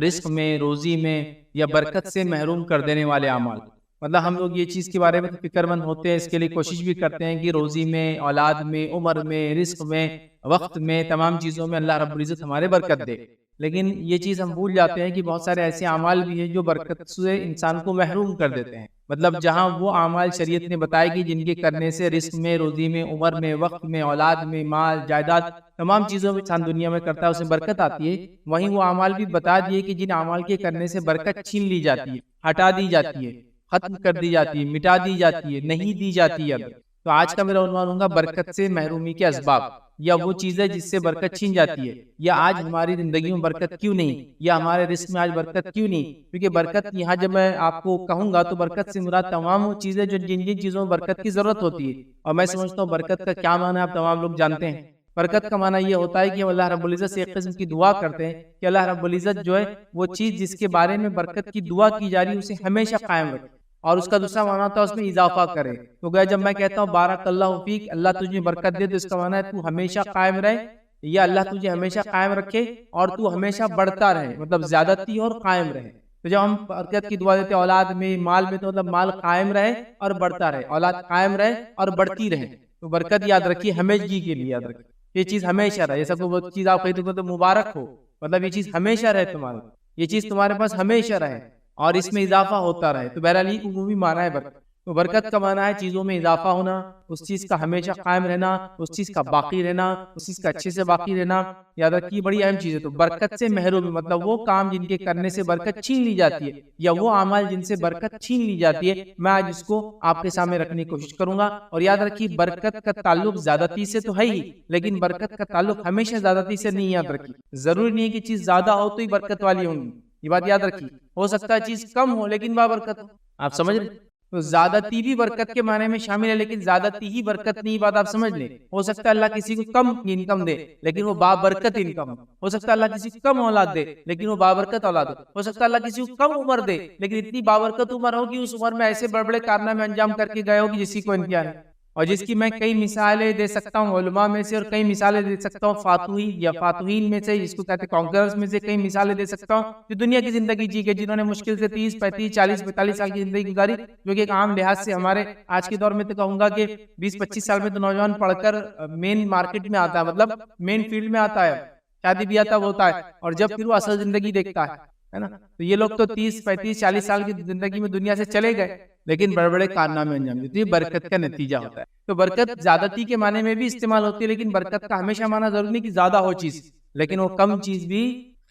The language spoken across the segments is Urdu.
رزق میں، روزی میں یا برکت سے محروم کر دینے والے اعمال. مطلب ہم لوگ یہ چیز کے بارے میں تو فکر مند ہوتے ہیں، اس کے لیے کوشش بھی کرتے ہیں کہ روزی میں، اولاد میں، عمر میں، رزق میں، وقت میں، تمام چیزوں میں اللہ رب العزت ہمارے برکت دے. لیکن یہ چیز ہم بھول جاتے ہیں کہ بہت سارے ایسے اعمال بھی ہیں جو برکت سے انسان کو محروم کر دیتے ہیں. مطلب جہاں وہ اعمال شریعت نے بتائے کہ جن کے کرنے سے رزق میں، روزی میں، عمر میں، وقت میں، اولاد میں، مال، جائیداد، تمام چیزوں میں انسان دنیا میں کرتا ہے اسے برکت آتی ہے، وہیں وہ اعمال بھی بتا دیے کہ جن اعمال کے کرنے سے برکت چھین لی جاتی ہے، ہٹا دی جاتی ہے، ختم کر دی جاتی ہے، مٹا دی جاتی ہے، نہیں دی جاتی ہے. اب تو آج کا میرا عنوان ہوگا برکت سے محرومی کے اسباب، یا وہ چیزیں جس سے برکت چھین جاتی ہے، یا آج ہماری زندگی میں برکت کیوں نہیں، یا ہمارے رزق میں آج برکت کیوں نہیں. کیونکہ برکت یہاں جب میں آپ کو کہوں گا تو برکت سے مراد تمام وہ چیزیں جو جن جن چیزوں میں برکت کی ضرورت ہوتی ہے. اور میں سمجھتا ہوں برکت کا کیا معنی ہے آپ تمام لوگ جانتے ہیں. برکت کا معنی یہ ہوتا ہے کہ ہم اللہ رب العزت سے ایک قسم کی دعا کرتے ہیں کہ اللہ رب العزت جو ہے وہ چیز جس کے بارے میں برکت کی دعا کی جا رہی ہے اسے ہمیشہ قائم رکھے. اور اس کا دوسرا معنی ہوتا ہے اس میں اضافہ کرے. تو گیا جب میں کہتا ہوں بارک اللہ فیک، اللہ تجھے برکت دے، تو اس کا معنی ہے تو ہمیشہ قائم رہے، یا اللہ تجھے ہمیشہ قائم رکھے اور تو ہمیشہ بڑھتا رہے، مطلب زیادتی اور قائم رہے. تو جب ہم برکت کی دعا دیتے ہیں اولاد میں، مال میں، تو مطلب مال قائم رہے اور بڑھتا رہے، اولاد قائم رہے اور بڑھتی رہے. تو برکت یاد رکھیے ہمیشگی کے لیے یاد رکھیے، یہ چیز ہمیشہ رہے. جیسا کوئی چیز آپ خریدو تو مبارک ہو، مطلب یہ چیز ہمیشہ رہے تمہارے، یہ چیز تمہارے پاس ہمیشہ رہے اور اس میں اضافہ ہوتا رہے. تو بہرحال یہ عمومی معنی ہے برکت. تو برکت کا معنی ہے چیزوں میں اضافہ ہونا، اس چیز کا ہمیشہ قائم رہنا، اس چیز کا باقی رہنا، اس چیز کا اچھے سے باقی رہنا. یاد رکھیے بڑی اہم چیز ہے. تو برکت سے محروم مطلب وہ کام جن کے کرنے سے برکت چھین لی جاتی ہے، یا وہ اعمال جن سے برکت چھین لی جاتی ہے، میں آج اس کو آپ کے سامنے رکھنے کی کوشش کروں گا. اور یاد رکھیے برکت کا تعلق زیادتی سے تو ہے ہی، لیکن برکت کا تعلق ہمیشہ زیادتی سے نہیں. یاد رکھیے ضروری نہیں ہے کہ چیز زیادہ ہو تو ہی برکت والی ہوں گی، یہ بات یاد رکھیے. ہو سکتا ہے چیز کم ہو لیکن بابرکت ہو. آپ سمجھ رہے؟ تو زیادتی بھی برکت کے معنی میں شامل ہے، لیکن زیادتی ہی برکت نہیں، بات آپ سمجھ لیں. ہو سکتا ہے اللہ کسی کو کم انکم دے لیکن وہ بابرکت انکم ہو سکتا ہے اللہ کسی کو کم اولاد دے لیکن وہ بابرکت اولاد ہو سکتا ہے اللہ کسی کو کم عمر دے لیکن اتنی بابرکت عمر ہو کہ اس عمر میں ایسے بڑے بڑے کارنامے انجام کر کے گئے ہو کہ جس کو امتحان ہے، اور جس کی میں کئی مثالیں دے سکتا ہوں علماء میں سے، اور کئی مثالیں دے سکتا ہوں فاتحین یا فاتحین میں سے، جس کو کہتے ہیں کانکررز میں سے، کئی مثالیں دے سکتا ہوں جو دنیا کی زندگی جی کے، جنہوں نے مشکل سے 30 35 40 45 سال کی زندگی گزاری، جو کہ ایک عام لحاظ سے ہمارے آج کے دور میں تو کہوں گا کہ 20 25 سال میں تو نوجوان پڑھ کر مین مارکیٹ میں آتا ہے، مطلب مین فیلڈ میں آتا ہے، شادی بیاہ تب ہوتا ہے، اور جب پھر وہ اصل زندگی دیکھتا ہے نا. تو یہ لوگ تو 30 35 40 سال کی زندگی میں دنیا سے چلے گئے لیکن بڑے بڑے کارنامے انجام دیتے. یہ برکت کا نتیجہ ہوتا ہے. تو برکت زیادتی کے معنی میں بھی استعمال ہوتی ہے، لیکن برکت کا ہمیشہ معنی ضروری نہیں کہ زیادہ ہو چیز، لیکن وہ کم چیز بھی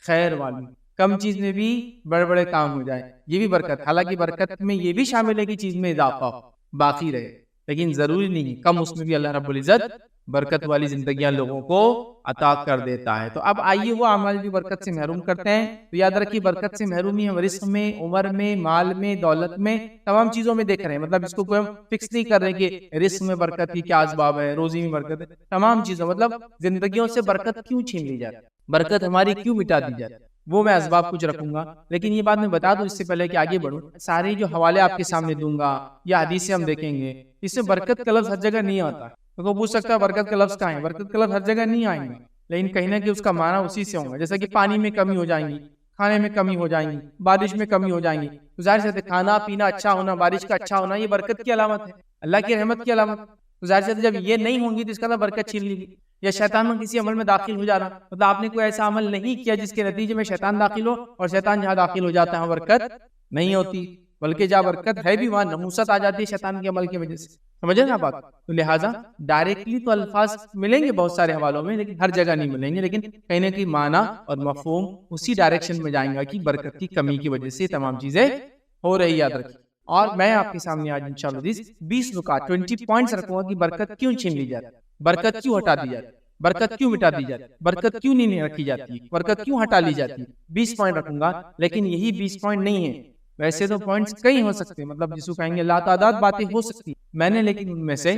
خیر والی، کم چیز میں بھی بڑے بڑے کام ہو جائے، یہ بھی برکت. حالانکہ برکت میں یہ بھی شامل ہے کہ چیز میں اضافہ ہو، باقی رہے، لیکن ضروری نہیں کم، اس میں بھی اللہ رب العزت برکت والی زندگیاں لوگوں کو عطا کر دیتا ہے. تو اب آئیے وہ اعمال بھی برکت سے محروم کرتے ہیں. تو یاد رکھیے برکت سے محرومی ہم رزق میں، عمر میں، مال میں، دولت میں، تمام چیزوں میں دیکھ رہے ہیں. مطلب اس کو کوئی ہم فکس نہیں کر رہے کہ رزق میں برکت کی کیا اسباب ہے، روزی میں برکت ہے، تمام چیزوں مطلب زندگیوں سے برکت کیوں چھین لی جاتی، برکت ہماری کیوں مٹا دی جاتی، وہ میں اسباب کچھ رکھوں گا. لیکن یہ بات میں بتا دوں اس سے پہلے کہ آگے بڑھوں، سارے جو حوالے آپ کے سامنے دوں گا یا حدیث سے ہم دیکھیں گے، اس میں برکت کا لفظ ہر جگہ نہیں آتا. تو پوچھ سکتا ہے برکت کا لفظ کہاں ہے؟ برکت کا لفظ ہر جگہ نہیں آئیں گے، لیکن کہیں نہ کہ اس کا معنی اسی سے ہوگا. جیسا کہ پانی میں کمی ہو جائیں گی، کھانے میں کمی ہو جائیں گی، بارش میں کمی ہو جائیں گی. تو ظاہر سے کھانا پینا اچھا ہونا، بارش کا اچھا ہونا، یہ برکت کی علامت ہے، اللہ کی رحمت کی علامت. تو ظاہر سے جب یہ نہیں ہوں گی تو اس کا برکت چھین لی گی. یا شیطان میں کسی عمل میں داخل ہو جانا، مطلب آپ نے کوئی ایسا عمل نہیں کیا جس کے نتیجے میں شیطان داخل ہو، اور شیطان جہاں داخل ہو جاتا ہے برکت نہیں ہوتی، بلکہ جہاں برکت ہے بھی وہاں نحوست آ جاتی ہے شیطان کے عمل کی وجہ سے. سمجھے نا بات؟ تو لہٰذا ڈائریکٹلی تو الفاظ ملیں گے بہت سارے حوالوں میں، لیکن ہر جگہ نہیں ملیں گے، لیکن کہیں نہ کہیں معنی اور مفہوم اسی ڈائریکشن میں جائیں گا کہ برکت کی کمی کی وجہ سے تمام چیزیں ہو رہی. یاد رکھیے. اور میں آپ کے سامنے آج انشاءاللہ 20 نکات 20 پوائنٹس رکھوں گا کہ برکت کیوں چھین لی جاتی، برکت کیوں ہٹا دی جاتی، برکت کیوں مٹا دی جاتی، برکت کیوں نہیں رکھی جاتی، برکت کیوں ہٹا لی جاتی. 20 پوائنٹ رکھوں گا، لیکن یہی 20 پوائنٹ نہیں ہے. ویسے تو پوائنٹس کئی ہو سکتے ہیں، مطلب جس کو کہیں گے لا تعداد باتیں ہو سکتی، میں نے لیکن ان میں سے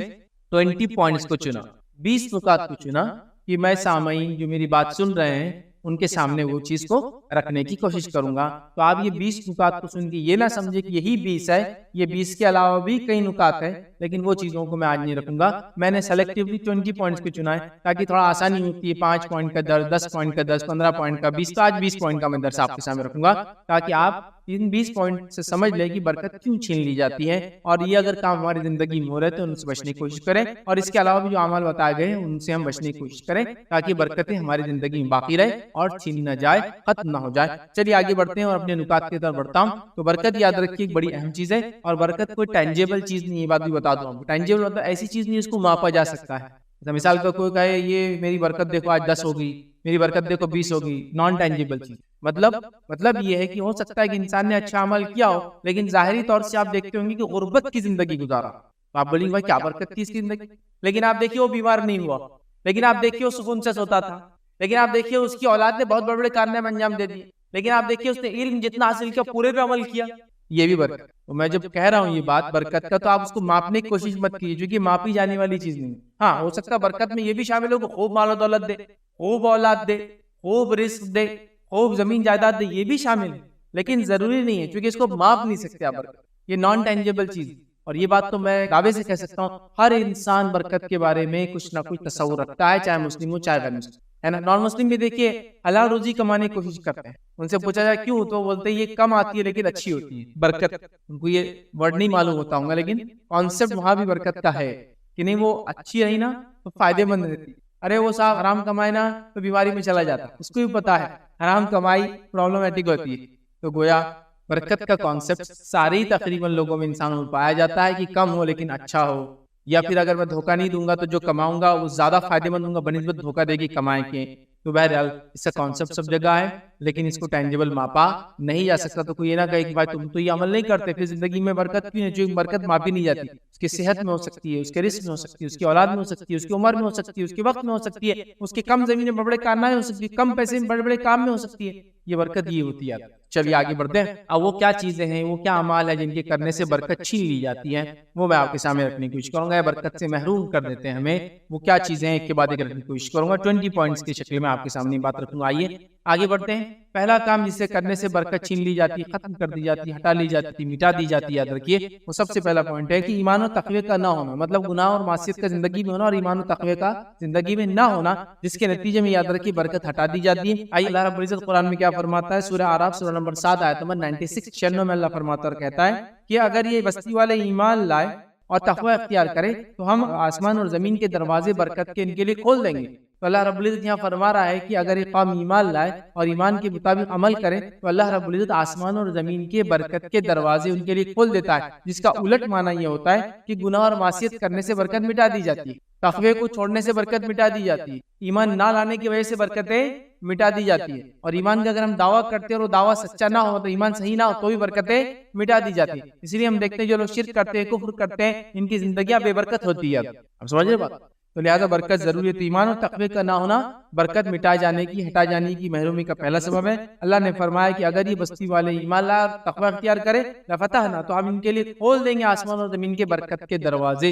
20 پوائنٹس کو چنا، 20 نکات کو چنا کہ میں سامعین جو میری بات سن رہے ہیں ان کے سامنے وہ چیز کو رکھنے کی کوشش کروں گا. تو آپ یہ 20 نکات کو سن کے یہ نہ سمجھے کہ یہی 20 ہے, یہ 20 کے علاوہ بھی کئی نکات ہیں, لیکن وہ چیزوں کو میں آج نہیں رکھوں گا. میں نے سلیکٹیولی 20 پوائنٹس کو چنا ہے تاکہ تھوڑا آسانی ہوتی ہے. 5 پوائنٹ کا درس, 10 پوائنٹ کا درس, 15 پوائنٹ کا 20, تو آج 20 پوائنٹ کا میں درس آپ کے سامنے رکھوں گا تاکہ آپ ان 20 پوائنٹ سے سمجھ لیں کہ برکت کیوں چھین لی جاتی ہے, اور یہ اگر کام ہماری زندگی میں ہو رہے تو ان سے بچنے کی کوشش کریں, اور اس کے علاوہ بھی جو اعمال بتائے گئے ہیں ان سے ہم بچنے کی کوشش کریں تاکہ برکتیں ہماری زندگی میں باقی رہے اور چھین نہ جائے, ختم نہ ہو جائے. چلیے آگے بڑھتے ہیں اور اپنے نکات کی طرف بڑھتا ہوں. تو برکت یاد رکھیے ایک بڑی اہم چیز ہے, اور برکت کوئی ٹینجیبل چیز نہیں, یہ بات بھی بتا دوں. ٹینجیبل مطلب ایسی چیز نہیں جس کو ماپا جا سکتا ہے. مثال کا کوئی کہے یہ میری برکت دیکھو آج 10 ہوگی, میری برکت دیکھو 20 ہوگی, نان ٹینجیبل چیز. مطلب یہ ہے کہ ہو سکتا ہے کہ انسان نے اچھا عمل کیا ہو لیکن ظاہری طور سے آپ دیکھتے ہوں گے کہ غربت کی زندگی گزارا, تو آپ بولیں گے بھائی کیا برکت تھی اس کی زندگی, لیکن آپ دیکھیے وہ بیمار نہیں ہوا, لیکن آپ دیکھیے وہ سکون سے سوتا تھا, لیکن آپ دیکھیے اس کی اولاد نے بہت بڑے بڑے کارنامے انجام دے دیے, لیکن آپ دیکھیے اس نے علم جتنا حاصل کیا پورے پہ عمل کیا. یہ بھی برکت. تو میں جب کہہ رہا ہوں یہ بات برکت کا, تو آپ اس کو ماپنے کی کوشش مت کیجیے, کیونکہ ماپی جانے والی چیز نہیں. ہاں ہو سکتا ہے برکت میں یہ بھی شامل ہو کہ خوب مال و دولت دے, خوب اولاد دے, خوب رزق دے, خوب زمین جائیداد دے, یہ بھی شامل ہے, لیکن ضروری نہیں ہے کیونکہ اس کو ماپ نہیں سکتے آپ برکت. یہ نان ٹینجیبل چیز. اور یہ بات تو میں دعوے سے کہہ سکتا ہوں, ہر انسان برکت کے بارے میں کچھ نہ کچھ تصور رکھتا ہے, چاہے مسلم ہو چاہے غیر مسلم, ہے نا. نان مسلم بھی دیکھیے حلال روزی کمانے کی کوشش کرتے ہیں, ان سے پوچھا جائے کیوں تو بولتے ہیں یہ کم آتی ہے لیکن اچھی ہوتی ہے برکت. ان کو یہ ورڈ نہیں معلوم ہوتا ہوں گا, لیکن کانسیپٹ وہاں بھی برکت کا ہے کہ نہیں, وہ اچھی رہی نا تو فائدے مند رہتی. ارے وہ صاحب حرام کمائے نا تو بیماری میں چلا جاتا, اس کو بھی پتا ہے حرام کمائی پرابلمٹک ہوتی ہے. تو گویا برکت کا کانسیپٹ سارے ہی تقریباً لوگوں میں انسانوں میں پایا جاتا ہے کہ کم ہو لیکن اچھا ہو, یا پھر اگر میں دھوکہ نہیں دوں گا تو جو کماؤں گا وہ زیادہ فائدے مند ہوں گا بنسبت دھوکہ دے کے کمائے کے. تو بہرحال اس کا کانسیپٹ سب جگہ ہے, لیکن اس کو ٹینجیبل ماپا نہیں جا سکتا. تو کوئی یہ نہ کہے کہ بھائی تم تو یہ عمل نہیں کرتے پھر زندگی میں برکت کیوں ہے, جو برکت ماپی نہیں جاتی. اس کی صحت میں ہو سکتی ہے, اس کے رزق میں ہو سکتی ہے, اس کی اولاد میں ہو سکتی ہے, اس کی عمر میں ہو سکتی ہے, اس کے وقت میں ہو سکتی ہے, اس کے کم زمین میں بڑے کارنامے ہو سکتی ہے, کم پیسے میں بڑے بڑے کام میں ہو سکتی ہے. یہ برکت یہ ہوتی ہے. چلیے آگے بڑھتے ہیں. اب وہ کیا چیزیں ہیں, وہ کیا اعمال ہیں جن کے کرنے سے برکت چھین لی جاتی ہے, وہ میں آپ کے سامنے رکھنے کی کوشش کروں گا. برکت سے محروم کر دیتے ہیں ہمیں, وہ کیا چیزیں ہیں ایک کے بعد ایک رکھنے کی کوشش کروں گا. 20 پوائنٹس کی شکل میں آپ کے سامنے بات رکھوں گا. آئیے آگے بڑھتے ہیں. پہلا کام جسے کرنے سے برکت چھین لی جاتی ہے, ختم کر دی جاتی ہے, ہٹا لی جاتی ہے, مٹا دی جاتی ہے, یاد رکھیے وہ سب سے پہلا پوائنٹ ہے کہ ایمان و تقوی کا نہ ہونا. مطلب گناہ اور معصیت کا زندگی میں ہونا اور ایمان و تقوی کا زندگی میں نہ ہونا, جس کے نتیجے میں یاد رکھیے برکت ہٹا دی جاتی ہے. آئیے اللہ رب العزت قرآن میں کیا فرماتا ہے, سورہ اعراف سورہ نمبر 7 آیت نمبر 96 میں اللہ فرماتا اور کہتا ہے کہ اگر یہ بستی والے ایمان لائے اور تقوی اختیار کرے تو ہم آسمان اور زمین کے دروازے برکت کے ان کے لیے کھول دیں گے. تو اللہ رب العزت یہاں فرما رہا ہے کہ اگر یہ قوم ایمان لائے اور ایمان کے مطابق عمل کرے تو اللہ رب العزت آسمان اور زمین کے برکت کے دروازے ان کے لیے کھول دیتا ہے, جس کا الٹ معنی یہ ہوتا ہے کہ گناہ اور معصیت کرنے سے برکت مٹا دی جاتی ہے, تقوی کو چھوڑنے سے برکت مٹا دی جاتی ہے, ایمان نہ لانے کی وجہ سے برکتیں مٹا دی جاتی ہے, اور ایمان کا اگر ہم دعویٰ کرتے ہیں اور وہ دعویٰ سچا نہ ہو تو ایمان صحیح نہ ہو تو بھی برکتیں مٹا دی جاتی ہے. اس لیے ہم دیکھتے ہیں جو لوگ شرک کرتے ہیں, کفر کرتے ہیں, ان کی زندگیاں بے برکت ہوتی ہے. اب سمجھ رہے بات. تو لہذا برکت ضروری ہے. تو ایمان اور تقوی کا نہ ہونا برکت مٹا جانے کی, ہٹا جانے کی, محرومی کا پہلا سبب ہے. اللہ نے فرمایا کہ اگر یہ بستی والے ایمان لا تقوی اختیار کرے لفتحنا, تو ہم ان کے لیے کھول دیں گے آسمان اور زمین کے برکت کے دروازے.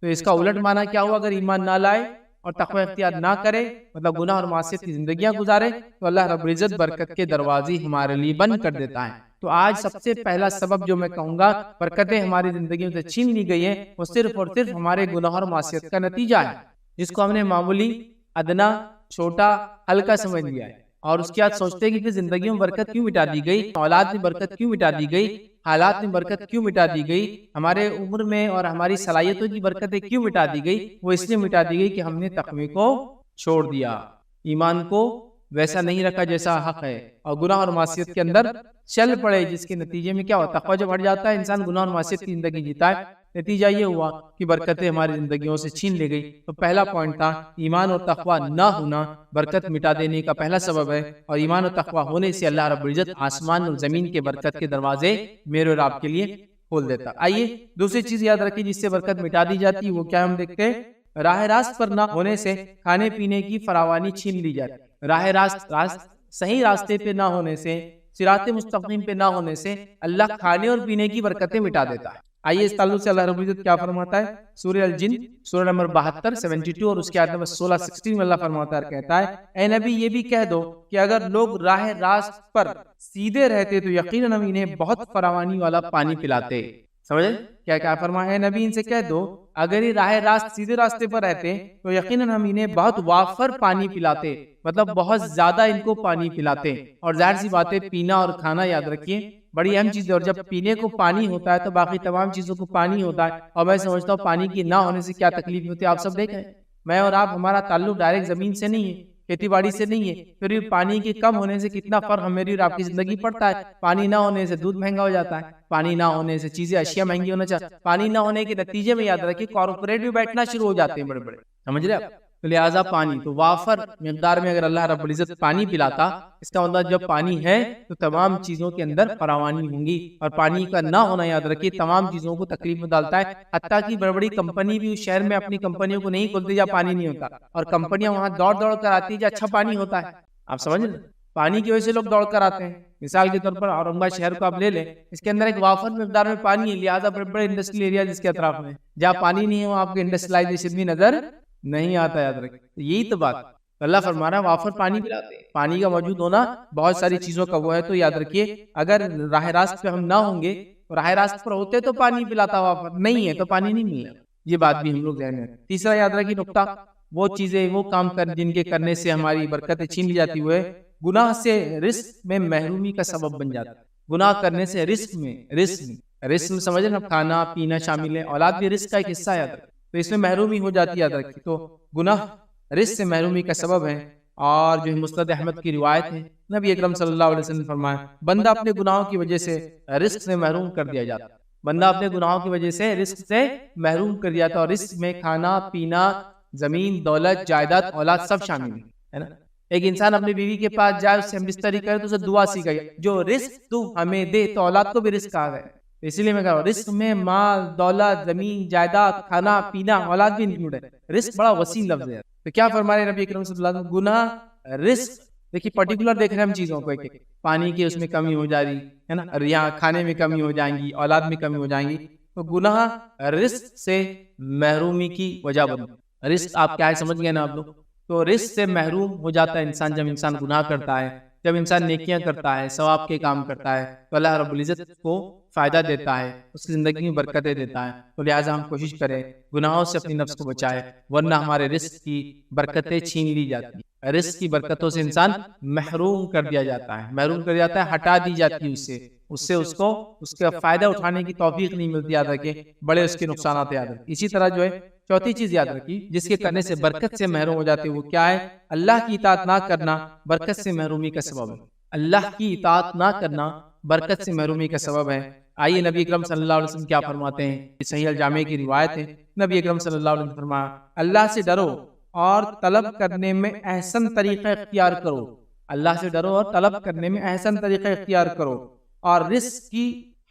تو اس کا الٹ معنی کیا ہوا, اگر ایمان نہ لائے اور تقوی اختیار نہ کرے, مطلب گناہ اور معصیت کی زندگیاں گزارے, تو اللہ رب العزت برکت کے دروازے ہمارے لیے بند کر دیتا ہے. تو آج سب سے پہلا سبب جو میں کہوں گا برکتیں ہماری زندگیوں سے چھین لی گئی ہیں, وہ صرف اور صرف ہمارے گناہ اور معصیت کا نتیجہ ہے, جس کو ہم نے معمولی, ادنا, چھوٹا, ہلکا سمجھ لیا ہے. اور اس کے بعد سوچتے ہیں کہ زندگیوں میں برکت کیوں مٹا دی گئی, اولاد میں برکت کیوں مٹا دی گئی, حالات میں برکت کیوں مٹا دی گئی, ہمارے عمر میں اور ہماری صلاحیتوں کی برکتیں کیوں مٹا دی گئی. وہ اس لیے مٹا دی گئی کہ ہم نے تقوی کو چھوڑ دیا, ایمان کو ویسا نہیں رکھا جیسا حق ہے, اور گناہ اور معصیت کے اندر چل پڑے, جس کے نتیجے میں کیا ہوتا ہے, تقوی جب ہٹ جاتا ہے انسان گناہ اور معصیت کی زندگی جیتا ہے. نتیجہ یہ ہوا کہ برکتیں ہماری زندگیوں سے چھین لی گئی. تو پہلا پوائنٹ تھا ایمان اور تقوی نہ ہونا برکت مٹا دینے کا پہلا سبب ہے, اور ایمان اور تقوی ہونے سے اللہ رب العزت آسمان اور زمین کے برکت کے دروازے میرے اور آپ کے لیے کھول دیتا. آئیے دوسری چیز یاد رکھیے جس سے برکت مٹا دی جاتی ہے, وہ کیا ہم دیکھتے ہیں, راہ راست پر نہ ہونے سے کھانے پینے کی فراوانی چھین لی جاتی. راہ راست صحیح راستے پہ نہ ہونے سے, صراط مستقیم پہ نہ ہونے سے اللہ کھانے اور پینے کی برکتیں مٹا دیتا ہے. آئیے اس تعلق سے اللہ رب العزت کیا فرماتا ہے سورہ الجن سورہ نمبر 72 72 اور اس کی آیت نمبر 16 16 میں اللہ فرماتا ہے کہتا ہے اے نبی یہ بھی کہہ دو کہ اگر لوگ راہ راست پر سیدھے رہتے تو یقیناً ہم انہیں بہت فراوانی والا پانی پلاتے. سمجھے کیا فرمایا ہے نبی ان سے کہہ دو اگر یہ راہ راست سیدھے راستے پر رہتے تو یقیناً ہم انہیں بہت وافر پانی پلاتے, مطلب بہت زیادہ ان کو پانی پلاتے. اور ظاہر سی بات ہے پینا اور کھانا یاد رکھیے بڑی اہم چیز ہے, اور جب پینے کو پانی ہوتا ہے تو باقی تمام چیزوں کو پانی ہوتا ہے. اور میں سمجھتا ہوں پانی کی نہ ہونے سے کیا تکلیف ہوتی ہے آپ سب دیکھیں. میں اور آپ ہمارا تعلق ڈائریکٹ زمین سے نہیں ہے, کھیتی باڑی سے نہیں ہے, پھر بھی پانی کے کم ہونے سے کتنا فرق میری اور آپ کی زندگی پڑتا ہے. پانی نہ ہونے سے دودھ مہنگا ہو جاتا ہے, پانی نہ ہونے سے چیزیں اشیاء مہنگی ہونا چاہیے, پانی نہ ہونے کے نتیجے میں یاد رکھیں کارپوریٹ بھی بیٹھنا شروع ہو جاتے ہیں بڑے بڑے, سمجھ رہے آپ. تو لہٰذا پانی تو وافر مقدار میں اگر اللہ رب العزت پانی پلاتا, اس کا مطلب جب پانی ہے تو تمام چیزوں کے اندر فراوانی ہوں گی. اور پانی کا نہ ہونا یاد رکھیے تمام چیزوں کو تکلیف میں ڈالتا ہے. حتیٰ کہ بڑی بڑی کمپنی بھی اس شہر میں اپنی کمپنیوں کو نہیں کھولتی جہاں پانی نہیں ہوتا, اور کمپنیاں وہاں دوڑ دوڑ کر آتی ہے جہاں اچھا پانی ہوتا ہے. آپ سمجھ لیں پانی کی وجہ سے لوگ دوڑ کر آتے ہیں. مثال کے طور پر اورنگ آباد شہر کو آپ لے لیں, اس کے اندر ایک وافر مقدار میں پانی ہے, لہٰذا بڑے بڑے انڈسٹریل ایریا جس کے اطراف میں جہاں پانی نہیں ہے وہاں آپ کو انڈسٹریلائزیشن بھی نظر نہیں آتا. یاد رکھیں یہی تو بات اللہ فرما رہا ہے وافر پانی پلاتے. پانی کا موجود ہونا بہت ساری چیزوں کا وہ ہے. تو یاد رکھیے اگر راہ راست پہ ہم نہ ہوں گے, راہ راست پر ہوتے تو پانی پلاتا, وافر نہیں ہے تو پانی نہیں ملے. یہ بات بھی ہم لوگ ذہن میں. تیسرا یاد رکھیے نقطہ, وہ چیزیں وہ کام جن کے کرنے سے ہماری برکتیں چھین لی جاتی ہوئے گناہ سے رزق میں محرومی کا سبب بن جاتا ہے. گناہ کرنے سے رزق میں سمجھے نا, کھانا پینا شامل ہے, اولاد بھی رزق کا ایک حصہ یاد رکھیں, تو اس میں محرومی ہو جاتی ہے. یاد رکھیے تو گناہ رزق سے محرومی کا سبب ہے. اور جو مسند احمد کی روایت ہے نبی اکرم صلی اللہ علیہ وسلم نے فرمایا بندہ اپنے گناہوں کی وجہ سے رزق سے محروم کر دیا جاتا. بندہ اپنے گناہوں کی وجہ سے رزق سے محروم کر دیا جاتا, اور رزق میں کھانا پینا زمین دولت جائیداد اولاد سب شامل ہے نا. ایک انسان اپنی بیوی کے پاس جائے, اس سے بستری کرے تو اسے دعا سکھائی جو رزق تو ہمیں دے, تو اولاد کو بھی رزق آ گئے. اسی لیے میں کہہ رہا ہوں رزق میں مال دولت زمین جائیداد کھانا پینا اولاد بھی انکلوڈ ہے. رزق بڑا وسیع لفظ ہے. تو کیا فرما رہے نبی اکرم صلی اللہ علیہ وسلم, گناہ رزق دیکھیے پرٹیکولر دیکھ رہے ہیں ہم چیزوں کو, ایک پانی کی اس میں کمی ہو جا رہی ہے نا, یہاں کھانے میں کمی ہو جائیں گی, اولاد میں کمی ہو جائیں گی, تو گناہ رزق سے محرومی کی وجہ بنتی. رزق آپ کیا ہے سمجھ گئے نا آپ لوگ. تو رزق سے محروم ہو جاتا ہے انسان جب انسان گناہ کرتا ہے, جب انسان نیکیاں کرتا ہے, ثواب کے کام کرتا ہے, تو اللہ رب العزت کو فائدہ دیتا ہے, اس کی زندگی میں برکتیں دیتا ہے. تو لہٰذا ہم کوشش کریں گناہوں سے اپنی نفس کو بچائے, ورنہ ہمارے رزق کی برکتیں چھین لی جاتی ہیں. رزق کی برکتوں سے انسان محروم کر دیا جاتا ہے, ہٹا دی جاتی ہے اس سے اس کو اس کا فائدہ اٹھانے کی توفیق نہیں ملتی. یاد رکھیں بڑے اس کے نقصانات یاد رکھیں. اسی طرح جو ہے چوتھی چیز یاد رکھی جس کے کرنے سے برکت سے محروم ہو جاتے, وہ کیا ہے؟ اللہ کی اطاعت نہ کرنا برکت سے محرومی کا سبب ہے. اللہ کی اطاعت نہ کرنا برکت سے محرومی کا سبب ہے. آئیے نبی اکرم صلی اللہ علیہ وسلم کیا فرماتے ہیں, صحیح الجامع کی روایت ہے. نبی اکرم صلی اللہ علیہ وسلم فرمایا اللہ سے ڈرو اور طلب کرنے میں احسن طریقہ اختیار کرو. اللہ سے ڈرو اور طلب کرنے میں احسن طریقہ اختیار کرو, اور رزق کی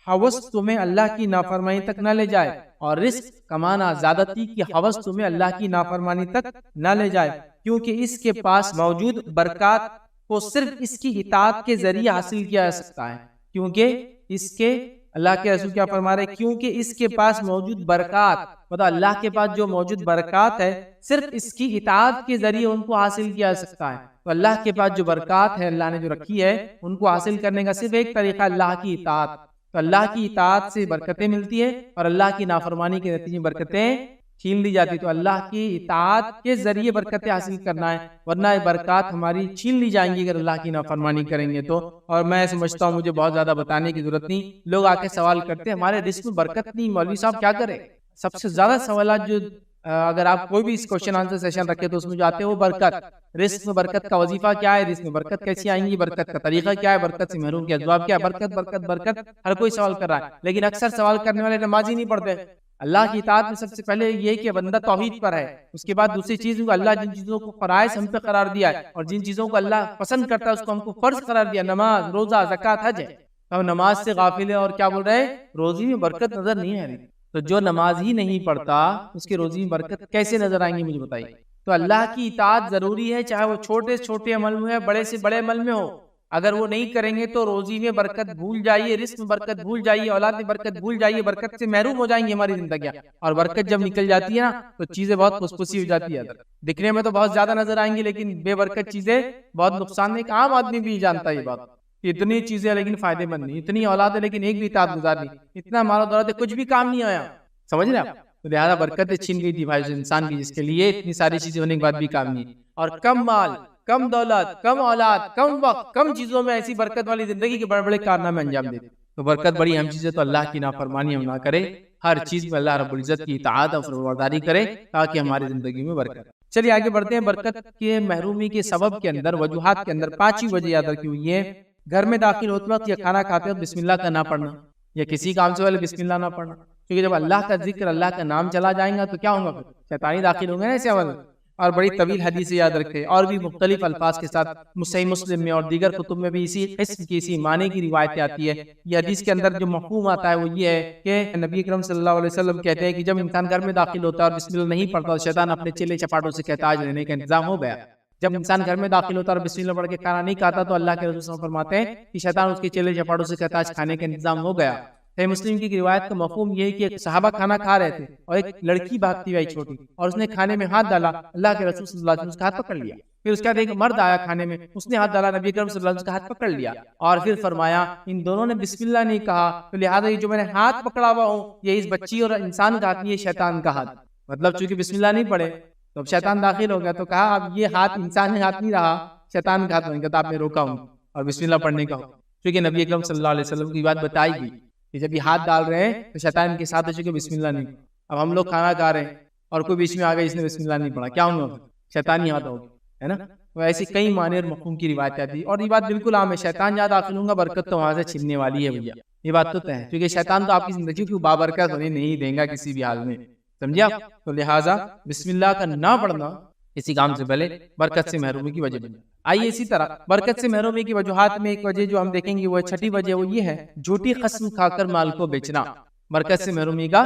ہوس تمہیں اللہ کی نافرمانی تک نہ لے جائے, اور رزق کمانا زیادتی کی ہوس تمہیں اللہ کی نافرمانی تک نہ لے جائے, کیونکہ اس کے پاس موجود برکات کو صرف اس کی اطاعت کے ذریعے حاصل کیا جا سکتا ہے. کیونکہ اس کے اللہ کے رسول کیا فرما رہے, کیونکہ اس کے پاس موجود برکات, مطلب اللہ کے پاس جو موجود برکات ہے صرف اس کی اطاعت کے ذریعے ان کو حاصل کیا جا سکتا ہے. تو اللہ کے پاس جو برکات ہے اللہ نے جو رکھی ہے ان کو حاصل کرنے کا صرف ایک طریقہ اللہ کی اطاعت. تو اللہ کی اطاعت سے برکتیں ملتی ہے, اور اللہ کی نافرمانی کے نتیجے میں برکتیں چھین لی جاتی. تو اللہ کی اطاعت کے ذریعے برکتیں حاصل کرنا ہے, ورنہ یہ برکات ہماری چھین لی جائیں گی اگر اللہ کی نافرمانی کریں گے تو. اور میں سمجھتا ہوں مجھے بہت زیادہ بتانے کی ضرورت نہیں, لوگ آ کے سوال کرتے ہیں ہمارے رزق میں برکت نہیں, مولوی صاحب کیا کریں. سب سے زیادہ سوالات جو اگر آپ کوئی بھی اس کوشچن آنسر سیشن رکھے تو اس میں جو آتے ہیں وہ برکت, رزق میں برکت کا وظیفہ کیا ہے, رزق میں برکت کیسی آئیں گی, برکت کا طریقہ کیا ہے, برکت سے محروم کے اسباب کیا ہے, برکت برکت برکت ہر کوئی سوال کر رہا ہے. لیکن اکثر سوال کرنے والے نماز ہی نہیں پڑھتے. اللہ کی اطاعت میں سب سے پہلے یہ کہ بندہ توحید پر ہے, اس کے بعد دوسری چیز اللہ جن چیزوں کو فرائض ہم پہ قرار دیا ہے اور جن چیزوں کو اللہ پسند کرتا ہے اس کو ہم کو فرض قرار دیا, نماز روزہ زکوٰۃ حج ہے. ہم نماز سے غافل ہے اور کیا بول رہے ہیں, روزی میں برکت نظر نہیں آ رہی. تو جو نماز ہی نہیں پڑھتا اس کی روزی میں برکت کیسے نظر آئیں گی مجھے بتائیے. تو اللہ کی اطاعت ضروری ہے, چاہے وہ چھوٹے سے چھوٹے عمل میں ہے, بڑے سے بڑے عمل میں ہو. اگر وہ نہیں کریں گے تو روزی میں برکت بھول جائیے، رزق میں برکت بھول جائیے، اولاد میں برکت بھول جائیے، برکت سے محروم ہو جائیں گی ہماری زندگیاں. اور برکت جب نکل جاتی ہے نا تو چیزیں بہت پھسپھسی ہو جاتی ہے. دکھنے میں تو بہت زیادہ نظر آئیں گی لیکن بے برکت چیزیں بہت نقصان دہ. عام آدمی بھی جانتا ہے یہ بات. اتنی چیزیں لیکن فائدے مند نہیں، اتنی اولاد ہے لیکن ایک بھی اطاعت گزار نہیں، اتنا مال و دولت ہے کچھ بھی کام نہیں آیا. سمجھ رہے آپ؟ تو لہٰذا برکتیں چھین گئی تھی بھائی انسان کی، جس کے لیے اتنی ساری چیزیں ہونے کے بعد بھی کام نہیں. اور کم مال، کم دولت، کم اولاد، کم وقت، کم چیزوں میں ایسی برکت والی زندگی کے بڑے بڑے کارنامے انجام دیتے. تو برکت بڑی اہم چیز ہے. تو اللہ کی نافرمانی ہم نہ کرے، ہر چیز میں اللہ رب العزت کی اطاعت اور فرمانبرداری کرے تاکہ ہماری زندگی میں برکت. چلیے آگے بڑھتے ہیں. برکت کے محرومی کے سبب کے اندر، وجوہات کے اندر 5 وجہ یاد رکھی ہوئی ہے. گھر میں داخل ہوتے وقت یا کھانا کھاتے وقت بسم اللہ کا نہ پڑھنا، یا کسی کام سے پہلے بسم اللہ نہ پڑھنا. کیونکہ جب اللہ کا ذکر، اللہ کا نام چلا جائیں گا تو کیا ہوگا؟ پھر شیطانی داخل ہوں گے نا ایسے عمل. اور بڑی طویل حدیث یاد رکھے، اور بھی مختلف الفاظ کے ساتھ صحیح مسلم میں اور دیگر کتب میں بھی اسی قسم کی، اسی معنی کی روایتیں آتی ہے. یہ حدیث کے اندر جو مفہوم آتا ہے وہ یہ ہے کہ نبی اکرم صلی اللہ علیہ وسلم کہتے ہیں کہ جب انسان گھر میں داخل ہوتا ہے اور بسم اللہ نہیں پڑھتا تو شیطان اپنے چیلے چپاٹوں سے کہتا آج رہنے کا انتظام ہو گیا. جب انسان گھر میں داخل ہوتا ہے اور بسم اللہ پڑھ کے کھانا نہیں کھاتا تو اللہ کے رسول صلی اللہ علیہ وسلم فرماتے ہیں کہ شیطان اس کے چیلے چپاٹوں سے کہتا آج کھانے کا انتظام ہو گیا. صحیح مسلم کی روایت کا مفہوم یہ ہے کہ ایک صحابہ کھانا کھا رہے تھے اور ایک لڑکی بھاگتی آئی چھوٹی، اور اس نے کھانے میں ہاتھ ڈالا. اللہ کے رسول صلی اللہ علیہ وسلم اس کا ہاتھ پکڑ لیا. پھر اس کے بعد ایک مرد آیا کھانے میں، اس نے ہاتھ ڈالا، نبی اکرم صلی اللہ علیہ وسلم کا ہاتھ پکڑ لیا. اور پھر فرمایا ان دونوں نے بسم اللہ نہیں کہا تو لہٰذا یہ جو میں نے ہاتھ پکڑا ہوا ہوں یہ اس بچی اور انسان کا ہاتھ نہیں، یہ شیطان کا ہاتھ. مطلب چونکہ بسم اللہ نہیں پڑھے تو اب شیطان داخل ہو گیا. تو کہا اب یہ ہاتھ انسان کا ہاتھ نہیں رہا، شیطان کا ہاتھ بن گیا. تو آپ نے روکا ہوں اور بسم اللہ پڑھنے کا ہوں. کیونکہ نبی اکرم صلی اللہ علیہ وسلم کی بات بتائی گئی کہ جب یہ ہاتھ ڈال رہے ہیں تو شیطان کے ساتھ ہے چونکہ بسم اللہ نہیں. اب ہم لوگ کھانا کھا رہے ہیں اور کوئی بیچ میں آ گیا اس نے بسم اللہ نہیں پڑھا، کیا ہوگا؟ شیطانی ہاتھ ہوگی، ہے نا. تو ایسی کئی معنی اور مفہوم کی روایت آتی ہے. اور یہ بات بالکل عام ہے، شیطان جہاں داخل ہوں گا برکت تو وہاں سے چھیننے والی ہے بھیا. یہ بات تو طے ہے کیونکہ شیطان تو آپ کی زندگی کو بابرکت ہونے نہیں دیں گا کسی بھی حال میں. سمجھے آپ؟ تو لہٰذا بسم اللہ کا نہ پڑھنا کسی کام سے پہلے برکت سے محرومی کی وجہ بنے. آئیے اسی طرح برکت سے محرومی کی وجوہات میں ایک وجہ جو ہم دیکھیں گے وہ چھٹی وجہ وہ یہ ہے جھوٹی قسم کھا کر مال کو بیچنا برکت سے محرومی کا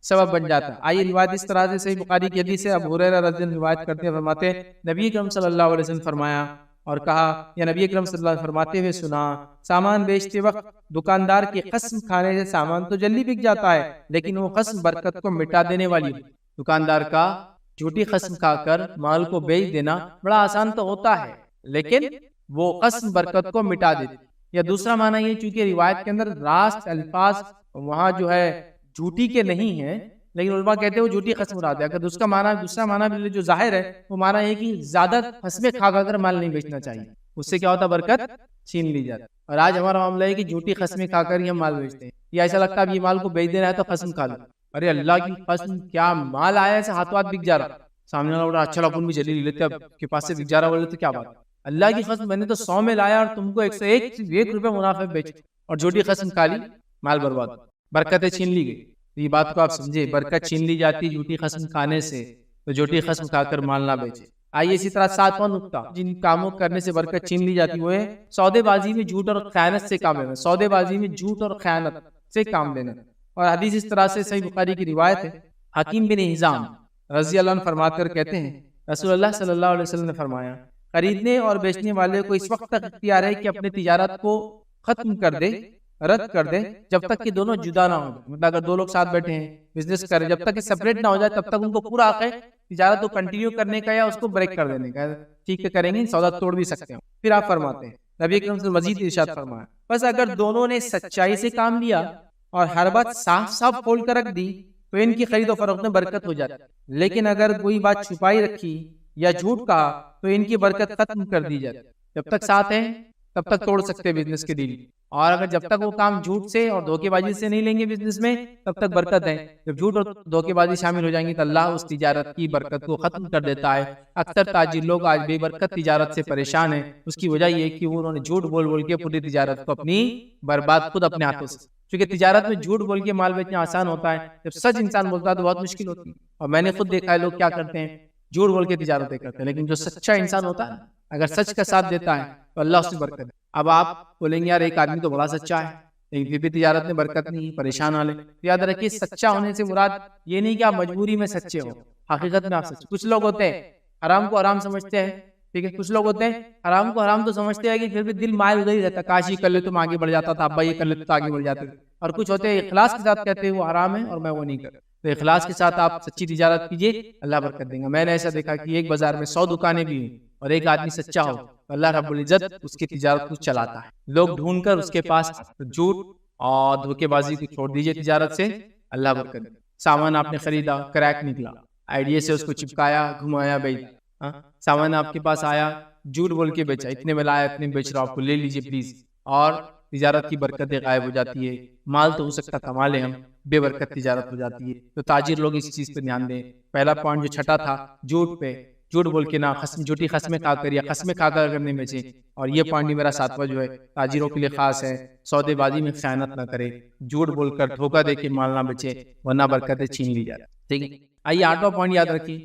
سبب بن جاتا ہے. آئیے روایت اس طرح سے صحیح بخاری کی حدیث ہے. ابو ہریرہ رضی اللہ عنہ روایت کرتے ہیں، فرماتے ہیں نبی اکرم صلی اللہ علیہ وسلم فرمایا اور کہا، یا نبی اکرم صلی اللہ علیہ وسلم فرماتے ہوئے سنا، سامان بیچتے وقت دکاندار کی قسم کھانے سے سامان تو جلدی بک جاتا ہے لیکن وہ قسم برکت کو مٹا دینے والی. دکاندار کا جھوٹی قسم کھا کر مال کو بیچ دینا بڑا آسان تو ہوتا ہے لیکن وہ قسم برکت کو مٹا دیتی. یا دوسرا معنی یہ چونکہ روایت کے اندر راست الفاظ وہاں جو ہے جھوٹی کے نہیں ہیں لیکن علماء کہتے ہیں وہ جھوٹی قسم مراد ہے. اگر اس کا معنی دوسرا معنی جو ظاہر ہے وہ معنی ہے کہ زیادہ قسمیں کھا کر مال نہیں بیچنا چاہیے، اس سے کیا ہوتا ہے برکت چھین لی جاتی. اور آج ہمارا معاملہ ہے کہ جھوٹی قسمیں کھا کر ہی ہم مال بیچتے ہیں، یا ایسا لگتا ہے یہ مال کو بیچ دینا ہے تو قسم کھا لو. ارے اللہ کی قسم کیا مال آیا ایسے ہاتھ ہاتھ بک جا رہا، سامنے والا بڑا اچھا اپن بھی جلی لے لیتے، اب کے پاس سے بک جا رہا بولے تو کیا بات. اللہ کی قسم میں نے تو 100 میں لایا اور تم کو 101 روپے منافع بیچ اور جھوٹی قسم کھا لی، مال برباد، برکتیں چھین لی گئی. یہ بات کو آپ سمجھے، برکت چھین لی جاتی جھوٹی قسم کھانے سے، تو جھوٹی قسم کھا کر مال نہ بیچے. آئیے اسی طرح 7واں نقطہ جن کاموں کرنے سے برکت چھین لی جاتی وہ ہے سودے بازی میں جھوٹ اور خیانت سے کام لینا. سودے بازی میں جھوٹ اور خیانت سے کام لینا. اور حدیث اس طرح سے صحیح بخاری کی روایت ہے، حکیم بن حزام رضی اللہ عنہ فرمات کر کہتے ہیں رسول اللہ صلی اللہ علیہ وسلم نے فرمایا، خریدنے اور بیچنے والے کو اس وقت تک اختیار ہے کہ اپنی تجارت کو ختم کر دے، رد کر دے، جب تک کہ دونوں جدا نہ ہو جائے. مطلب اگر دو لوگ ساتھ بیٹھے ہیں بزنس کریں، جب تک کہ سپریٹ نہ ہو جائے تب تک ان کو پورا حق ہے تجارت کو کنٹینیو کرنے کا یا اس کو بریک کر دینے کا. ٹھیک ہے کریں گے سودا توڑ بھی سکتے ہیں. پھر آپ فرماتے ہیں نبی اکرم سے مزید ارشاد فرمایا، بس اگر دونوں نے سچائی سے کام لیا اور ہر بات صاف صاف کھول کر رکھ دی تو ان کی خرید و فروخت میں برکت ہو جاتی. لیکن اگر کوئی بات چھپائی رکھی یا جھوٹ کہا تو ان کی برکت ختم کر دی جاتی. جب تک ساتھ ہیں تب تک توڑ سکتے بزنس کے ڈیل، اور اگر جب تک وہ کام جھوٹ سے اور دھوکے بازی سے نہیں لیں گے بزنس میں تب تک برکت ہے. جب جھوٹ اور دھوکے بازی شامل ہو جائیں گی تو اللہ اس تجارت کی برکت کو ختم کر دیتا ہے. اکثر تاجر لوگ آج بے برکت تجارت سے پریشان ہیں. اس کی وجہ یہ ہے کہ انہوں نے جھوٹ بول بول کے پوری تجارت کو اپنی برباد خود اپنے ہاتھوں سے. کیونکہ تجارت میں جھوٹ بول کے مال بیچنا آسان ہوتا ہے، جب سچ انسان بولتا ہے تو بہت مشکل ہوتی ہے. اور میں نے خود دیکھا ہے لوگ کیا کرتے ہیں، جھوٹ بول کے تجارتیں کرتے ہیں، لیکن جو سچا انسان ہوتا ہے اگر سچ کا ساتھ دیتا ہے تو اللہ اس میں برکت ہے. اب آپ بولیں گے یار ایک آدمی تو بڑا سچا ہے لیکن پھر بھی تجارت میں برکت نہیں، پریشان والے. یاد رکھیے سچا ہونے سے مراد یہ نہیں کہ آپ مجبوری میں سچے ہو، حقیقت میں آپ سچے. کچھ لوگ ہوتے ہیں حرام کو حرام سمجھتے ہیں ٹھیک ہے. کچھ لوگ ہوتے ہیں حرام کو حرام تو سمجھتے ہیں کہ پھر بھی دل مائل ادھر ہی رہتا، کاش یہ کر لے تو میں آگے بڑھ جاتا تھا، ابا یہ کر لیتے تو آگے بڑھ جاتے تھے. اور کچھ ہوتے ہیں اخلاص کے ساتھ کہتے ہیں وہ حرام ہے اور میں وہ نہیں کرتا. تو اخلاص کے ساتھ آپ سچی تجارت کیجیے، اللہ برکت دیں گا. میں نے ایسا دیکھا کہ ایک بازار میں 100 دکانیں بھی ہیں اور ایک آدمی سچا ہو تو اللہ رب العزت اس کی تجارت کو چلاتا ہے. لوگ ڈھونڈ کر اس کے پاس جھوٹ اور دھوکے بازی کو چھوڑ دیجیے تجارت سے، اللہ برکت دے. سامان آپ نے خریدا، کریک نکلا، آئیڈیا سے اس کو چپکایا، گھمایا، بیچا. سامان آپ کے پاس آیا، جھوٹ بول کے بیچا، اتنے میں لایا اتنے بیچ رہا، آپ کو لے لیجیے پلیز، اور تجارت کی برکتیں غائب ہو جاتی ہے. مال تو ہو سکتا کما لیں ہم، بے برکت تجارت ہو جاتی ہے. تو تاجر لوگ اس چیز پہ دھیان دیں. پہلا پوائنٹ جو چھٹا تھا جھوٹ پہ، جھوٹ بول کے نہ جھوٹی قسمیں کھا کر یا قسمیں کھا کر کرنے میں سے. اور یہ پوائنٹ میرا ساتواں جو ہے تاجروں کے لیے خاص ہے، سودے بازی میں خیانت نہ کرے، جھوٹ بول کر دھوکہ دے کے مال نہ بچے ورنہ برکتیں چھین لی جاتی. ٹھیک ہے. آئیے 8واں پوائنٹ یاد رکھیے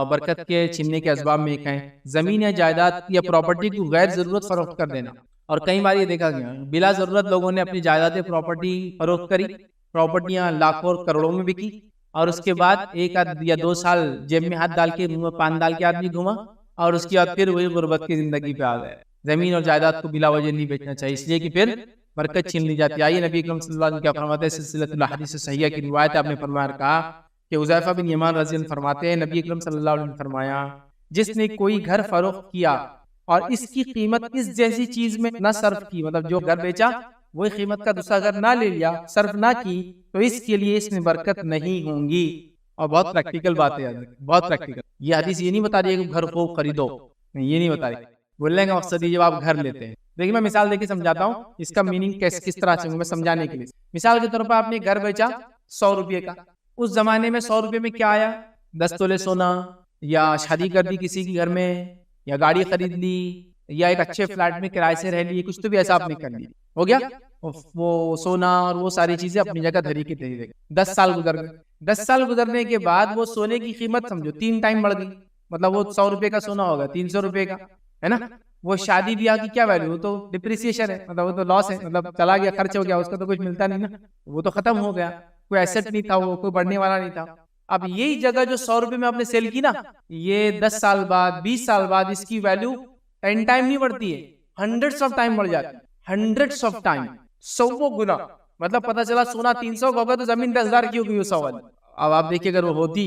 برکت کے چھیننے کے اسباب میں ایک ہے زمین یا جائیداد یا پراپرٹی کو غیر ضرورت فروخت کر دینا. اور کئی بار یہ دیکھا گیا بلا ضرورت لوگوں نے اپنی جائیدادیں پراپرٹی فروخت کری، پراپرٹیاں لاکھوں اور کروڑوں میں بکی، اور اس کے بعد 1 یا 2 سال جیب میں ہاتھ ڈال کے منہ میں پان ڈال کے آدمی گھوما، اور اس کے بعد پھر وہی غربت کی زندگی پہ آ گئے. زمین اور جائیداد کو بلا وجہ نہیں بیچنا چاہیے، اس لیے کہ پھر برکت چھین لی جاتی ہے. آئیے نبی اکرم صلی اللہ علیہ وسلم کیا فرماتے ہیں، سلسلۃ الاحادیث صحیحہ کی روایت ہے، آپ نے فرمایا کہا کہ حذیفہ بن یمان رضی اللہ عنہ فرماتے ہیں نبی اکرم صلی اللہ علیہ وسلم نے فرمایا جس نے کوئی گھر فروخت کیا اور اس کی قیمت اس جیسی چیز میں نہ صرف کی، مطلب جو گھر بیچا وہی قیمت کا دوسرا گھر نہ لے لیا، صرف نہ کی، تو اس کے لیے اس میں برکت نہیں ہوں گی. اور بہت پریکٹیکل بات ہے یاد رکھیں، بہت پریکٹیکل. یہ حدیث یہ نہیں بتا رہی ہے کہ گھر خوب خریدو، نہیں یہ نہیں بتا رہی. بولنے کا مقصد یہ جب آپ گھر لیتے ہیں، دیکھیں میں مثال دے کے سمجھاتا ہوں اس کا میننگ کس طرح سے میں سمجھانے کے لیے. مثال کے طور پر آپ نے گھر بیچا 100 روپے کا، اس زمانے میں 100 روپے میں کیا آیا، 10 تولے سونا، یا شادی کر دی کسی کے گھر میں، یا گاڑی خرید لی، یا ایک اچھے فلیٹ میں کرائے سے رہ لی، کچھ تو بھی ایسا آپ نے کر لیا، ہو گیا. وہ سونا اور وہ ساری چیزیں اپنی جگہ دھری کی دھری رہی. 10 سال گزر گئے. 10 سال گزرنے کے بعد وہ سونے کی قیمت سمجھو 3 ٹائم بڑھ گئی. مطلب وہ 100 روپے کا سونا ہوگا 300 روپے کا، ہے نا. وہ شادی بیاہ کی کیا ویلیو، وہ تو ڈپریسیشن ہے، مطلب وہ تو لاس ہے، مطلب چلا گیا، خرچ ہو گیا، اس کا تو کچھ ملتا نہیں نا، وہ تو ختم ہو گیا، کوئی ایسٹ نہیں تھا، وہ کوئی بڑھنے والا نہیں تھا. اب یہی جگہ جو 100 روپے میں آپ نے سیل کی نا، یہ 10 سال بعد 20 سال بعد اس کی ویلیو 10 ٹائم نہیں بڑھتی ہے، ہنڈریڈس آف ٹائم بڑھ جاتی ہے، ہنڈریڈس آف ٹائم، 100 گنا. مطلب پتا چلا سونا 300 کا ہوگا تو زمین 10,000 کی ہوگی 100 والی. اب آپ دیکھیے اگر وہ ہوتی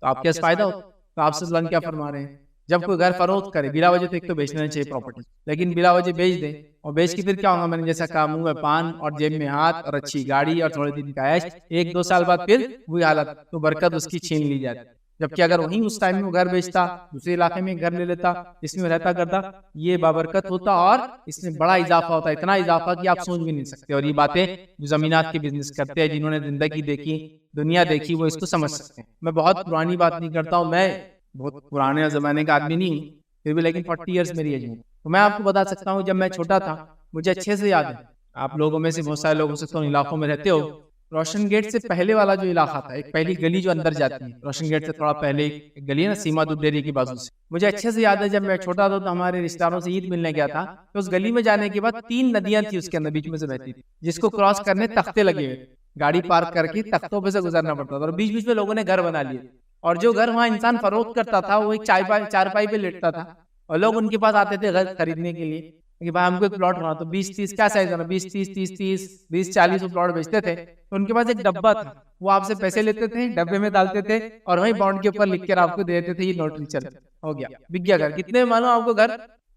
تو آپ کیا فائدہ ہوتا. تو آپ صلی اللہ علیہ وسلم کیا فرما رہے ہیں، جب کوئی گھر فروخت کرے بلا وجہ تو ایک تو بیچنا نہیں چاہیے پراپرٹی، لیکن بلا وجہ بیچ دے، اور بیچ کے پھر کیا ہوگا، میں نے جیسا کہا منہ میں پان اور جیب میں ہاتھ اور اچھی گاڑی اور تھوڑے دن کا عیش، 1-2 سال بعد پھر وہی حالت، تو برکت اس کی چھین لی جاتی. جبکہ اگر وہیں اس ٹائم میں وہ گھر بیچتا، دوسرے علاقے میں گھر لے لیتا، اس میں رہتا کرتا، یہ بابرکت ہوتا اور اس میں بڑا اضافہ ہوتا، اتنا اضافہ کہ آپ سوچ بھی نہیں سکتے. اور یہ باتیں جو زمینات کے بزنس کرتے ہیں، جنہوں نے زندگی دیکھی، دنیا دیکھی، وہ اس کو سمجھ سکتے ہیں. میں بہت پرانی بات نہیں کرتا ہوں، میں بہت پرانے زمانے کا آدمی نہیں ہوں پھر بھی، لیکن 40 ایئرس میری ایج میں. تو میں آپ کو بتا سکتا ہوں جب میں چھوٹا تھا مجھے اچھے سے یاد ہے، آپ لوگوں میں سے بہت سارے لوگ ہو سکتے ہیں علاقوں میں رہتے ہو، روشن گیٹ سے پہلے والا جو علاقہ تھا، ایک پہلی گلی جو اندر جاتی ہے، روشن گیٹ سے تھوڑا پہلے ایک گلی ہے نا سیما دودھ ڈیری کی بازو سے، مجھے اچھے سے یاد ہے جب میں چھوٹا تھا تو ہمارے رشتہ داروں سے عید ملنے گیا تھا، تو اس گلی میں جانے کے بعد 3 ندیاں تھی اس کے اندر، بیچ میں سے بہتی تھی، جس کو کراس کرنے تختے لگے ہوئے، گاڑی پارک کر کے تختوں پہ سے گزرنا پڑتا تھا، اور بیچ بیچ میں لوگوں نے گھر بنا لیے. اور جو گھر وہاں انسان فروخت کرتا تھا وہ ایک چارپائی پہ لیٹتا تھا، اور لوگ ان کے پاس آتے تھے گھر خریدنے کے لیے کہ بھائی ہم کو ایک پلاٹ بنا، تو 20-30 کیا سائز ہونا، 20-30 20-40 پلاٹ بیچتے تھے. تو ان کے پاس ایک ڈبہ تھا، وہ آپ سے پیسے لیتے تھے، ڈبے میں ڈالتے تھے، اور وہیں بانڈ کے اوپر لکھ کر آپ کو دے دیتے تھے، یہ نوٹری چل ہو گیا، بک گیا گھر. کتنے مانو آپ کو گھر،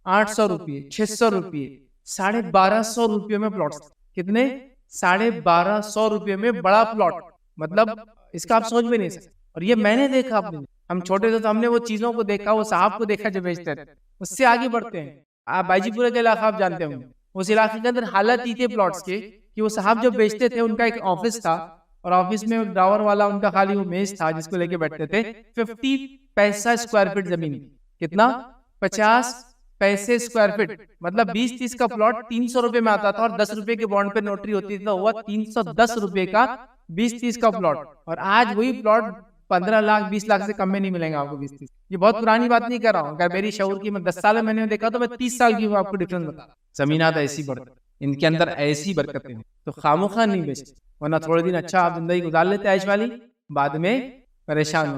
800 روپئے، 600 روپئے، 1250 روپئے میں پلاٹ. کتنے، 1250 روپئے میں بڑا پلاٹ، مطلب اس کا آپ سوچ بھی نہیں سکتے. اور یہ میں نے دیکھا، اپنے ہم چھوٹے تھے تو ہم نے وہ چیزوں کو دیکھا، وہ صاحب کو دیکھا جو بیچتے تھے. اس سے آگے بڑھتے ہیں، آپ بائی جی پورے کے علاقہ آپ جانتے ہوں، اس علاقے کے اندر حالت یہ تھے پلاٹس کے کہ وہ صاحب جو بیچتے تھے ان کا ایک آفس تھا، اور آفس میں ڈراور والا ان کا خالی وہ میز تھا جس کو لے کے بیٹھتے تھے. 50 پیسہ اسکوائر فٹ زمین، کتنا، 50 پیسے اسکوائر فٹ، مطلب 20-30 کا پلاٹ 300 روپے میں آتا تھا، اور 10 روپے کے بانڈ پہ نوٹری ہوتی تھی، تو ہوا 310 روپے کا 20-30 کا پلاٹ. اور آج وہی پلاٹ 15 لاکھ 20 لاکھ سے کم میں نہیں ملیں گا آپ کو 20-30. یہ بہت پرانی بات نہیں کر رہا ہوں، اگر میری شعور کی میں 10 سال میں نے دیکھا تو میں 30 سال کی آپ کو ڈفرنس بتا. زمینات ایسی بڑھتی، ان کے اندر ایسی برکتیں ہیں، تو خاموخواہ نہیں بیچتے، ورنہ تھوڑے دن اچھا آپ زندگی گزار لیتے عیش والی، بعد میں پریشان ہو.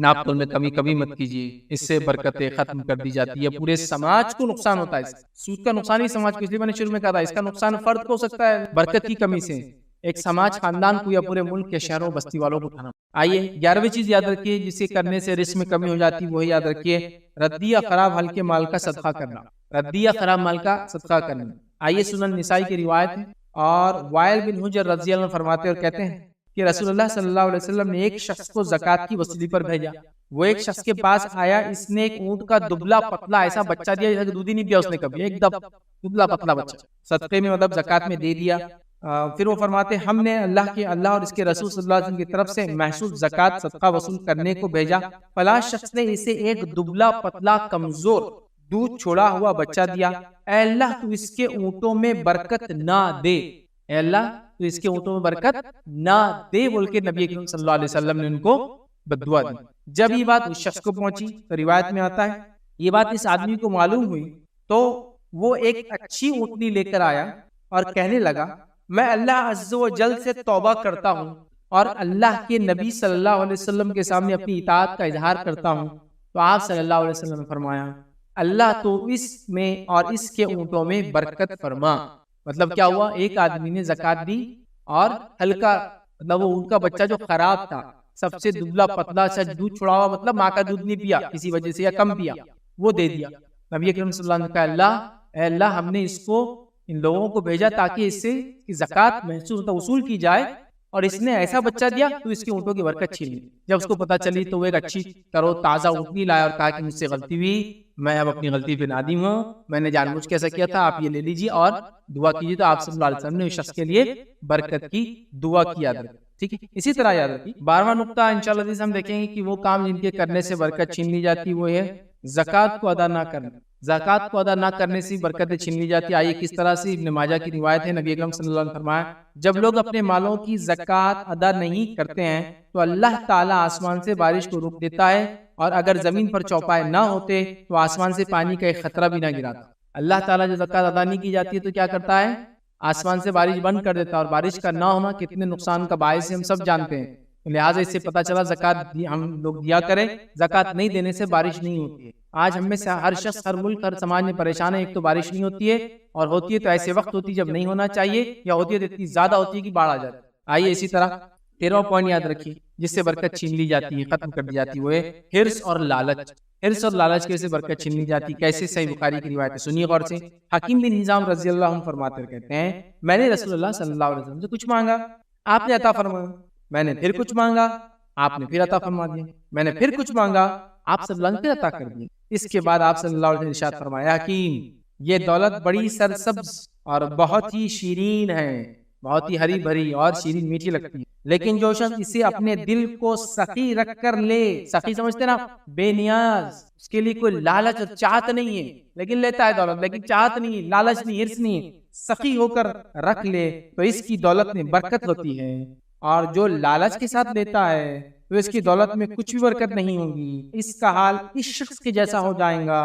ناپ تول میں کمی کبھی مت کیجیے، اس سے برکتیں ختم کر دی جاتی ہے، پورے سماج کو نقصان ہوتا ہے۔ سود کا نقصان ہی سماج کو، اس لیے میں نے شروع میں کہا تھا اس کا نقصان فرد کو ہو سکتا ہے برکت کی کمی سے، ایک سماج خاندان کو یا پورے ملک کے شہروں بستی والوں کو اٹھانا۔ آئیے 11ویں چیز یاد رکھیے جسے کرنے سے رزق میں کمی ہو جاتی ہے، وہی یاد رکھیے ردی یا خراب ہلکے مال کا صدقہ کرنا، ردی یا خراب مال کا صدقہ کرنا۔ آئیے سنن نسائی کی روایت ہے، اور وائل بن حجر رضی اللہ عنہ فرماتے اور کہتے ہیں کہ رسول اللہ صلی اللہ علیہ وسلم نے ایک شخص کو زکوٰۃ کی وصولی پر بھیجا۔ وہ ایک شخص کے پاس آیا، اس نے ایک اونٹ کا دبلا پتلا ایسا بچہ دیا جیسا کہ دودھ ہی نہیں دیا اس نے کبھی، ایک دبلا پتلا بچہ صدقے میں مطلب زکوٰۃ میں دے دیا۔ پھر وہ فرماتے ہم نے اللہ اور اس کے رسول صلی اللہ علیہ وسلم کی طرف سے محسوس زکوٰۃ صدقہ وصول کرنے کو بھیجا، فلاں شخص نے اسے ایک دبلا پتلا کمزور دودھ چھوڑا ہوا بچہ دیا، اے اللہ تو اس کے اونٹوں میں برکت نہ دے، اے اللہ تو اس کے اونٹوں میں برکت نہ دے بول کے نبی اکرم صلی اللہ علیہ وسلم نے ان کو بددعا دی۔ جب یہ بات اس شخص کو پہنچی تو روایت میں آتا ہے یہ بات اس آدمی کو معلوم ہوئی تو وہ ایک اچھی اونٹنی لے کر آیا اور کہنے لگا میں اللہ عز و جل سے توبہ کرتا ہوں اور اللہ کے نبی صلی اللہ علیہ وسلم کے سامنے اپنی اطاعت کا اظہار کرتا ہوں۔ تو آپ صلی اللہ علیہ وسلم نے فرمایا اللہ تو اس میں اور اس کے اونٹوں میں برکت فرما۔ مطلب کیا ہوا، ایک آدمی نے زکوٰۃ دی اور ہلکا مطلب وہ اونٹ کا بچہ جو خراب تھا، سب سے دبلا پتلا سا دودھ چھڑا ہوا، مطلب ماں کا دودھ نہیں پیا کسی وجہ سے یا کم پیا، وہ دے دیا۔ نبی اکرم صلی اللہ علیہ وسلم نے کہا اے اللہ ہم نے اس کو ان لوگوں کو بھیجا تاکہ اس سے زکوٰۃ محسوس وصول کی جائے، اور اس نے ایسا بچہ دیا تو اس کے اونٹوں کی برکت چھین لی۔ جب اس کو پتا چلی تو وہ ایک اچھی کرو تازہ اونٹنی لایا اور کہا کہ مجھ سے غلطی ہوئی، میں اب اپنی غلطی پہ نادم ہوں، میں نے جان بوجھ کے ایسا کیا تھا، آپ یہ لے لیجیے اور دعا کیجیے۔ تو آپ صلی اللہ علیہ وسلم نے اس شخص کے لیے برکت کی دعا کی، یاد رکھیں، ٹھیک ہے۔ اسی طرح یاد رکھیے 12واں نقطہ انشاءاللہ ہم دیکھیں گے کہ وہ کام جن کے کرنے سے برکت چھین لی جاتی وہ ہے زکوٰۃ کو ادا نہ کرنا۔ زکوٰۃ کو ادا نہ کرنے سے برکتیں چھین لی جاتی۔ آئیے کس طرح سے، ابن ماجہ کی روایت ہے، نبی اکرم صلی اللہ علیہ وسلم نے فرمایا جب لوگ اپنے مالوں کی زکوٰۃ ادا نہیں کرتے ہیں تو اللہ تعالیٰ آسمان سے بارش کو روک دیتا ہے، اور اگر زمین پر چوپائے نہ ہوتے تو آسمان سے پانی کا ایک خطرہ بھی نہ گراتا۔ اللہ تعالیٰ جو زکوٰۃ ادا نہیں کی جاتی ہے تو کیا کرتا ہے، آسمان سے بارش بند کر دیتا ہے، اور بارش کا نہ ہونا کتنے نقصان کا باعث ہے ہم سب جانتے ہیں۔ لہٰذا اس سے پتہ چلا زکوٰۃ ہم لوگ دیا کریں، زکوٰۃ نہیں دینے سے بارش نہیں ہوتی ہے۔ آج ہم میں سے ہر شخص، ہر ملک، ہر سماج میں پریشان ہے، ایک تو بارش نہیں ہوتی ہے، اور ہوتی ہے تو ایسے وقت ہوتی ہے جب نہیں ہونا چاہیے، یا ہوتی ہے تو اتنی زیادہ ہوتی ہے کہ باڑھ آ جاتی ہے۔ آئیے اسی طرح 13واں پوائنٹ یاد رکھیے جس سے برکت چھین لی جاتی ہے، ختم کر دی جاتی ہے، وہ ہے حرص اور لالچ۔ حرص اور لالچ کی وجہ سے برکت چھین لی جاتی ہے۔ کیسے؟ صحیح بخاری کی روایت ہے، سنیے غور سے۔ حکیم بن حزام رضی اللہ عنہ فرماتے کہتے ہیں میں نے رسول اللہ صلی اللہ علیہ وسلم سے کچھ مانگا، آپ نے عطا فرمایا، میں نے پھر کچھ مانگا، آپ نے پھر عطا فرما دیا، میں نے پھر کچھ مانگا، آپ صلی اللہ علیہ وسلم نے عطا کر دیا۔ اس کے بعد آپ صلی اللہ علیہ وسلم نے ارشاد فرمایا حکیم یہ دولت بڑی سرسبز اور بہت ہی شیرین ہے، بہت ہی ہری بھری اور شیرین میٹھی لگتی ہے، لیکن جو شخص اسے اپنے دل کو سخی رکھ کر لے، سخی سمجھتے نا، بے نیاز، اس کے لیے کوئی لالچ اور چاہت نہیں ہے، لیکن لیتا ہے دولت، لیکن چاہت نہیں ہے، لالچ نہیں، حرص نہیں ہے، سخی ہو کر رکھ لے تو اس کی دولت میں برکت ہوتی ہے، اور جو لالچ کے ساتھ لیتا ہے تو اس کی دولت میں کچھ بھی برکت نہیں ہوگی۔ اس کا حال اس شخص کے جیسا ہو جائے گا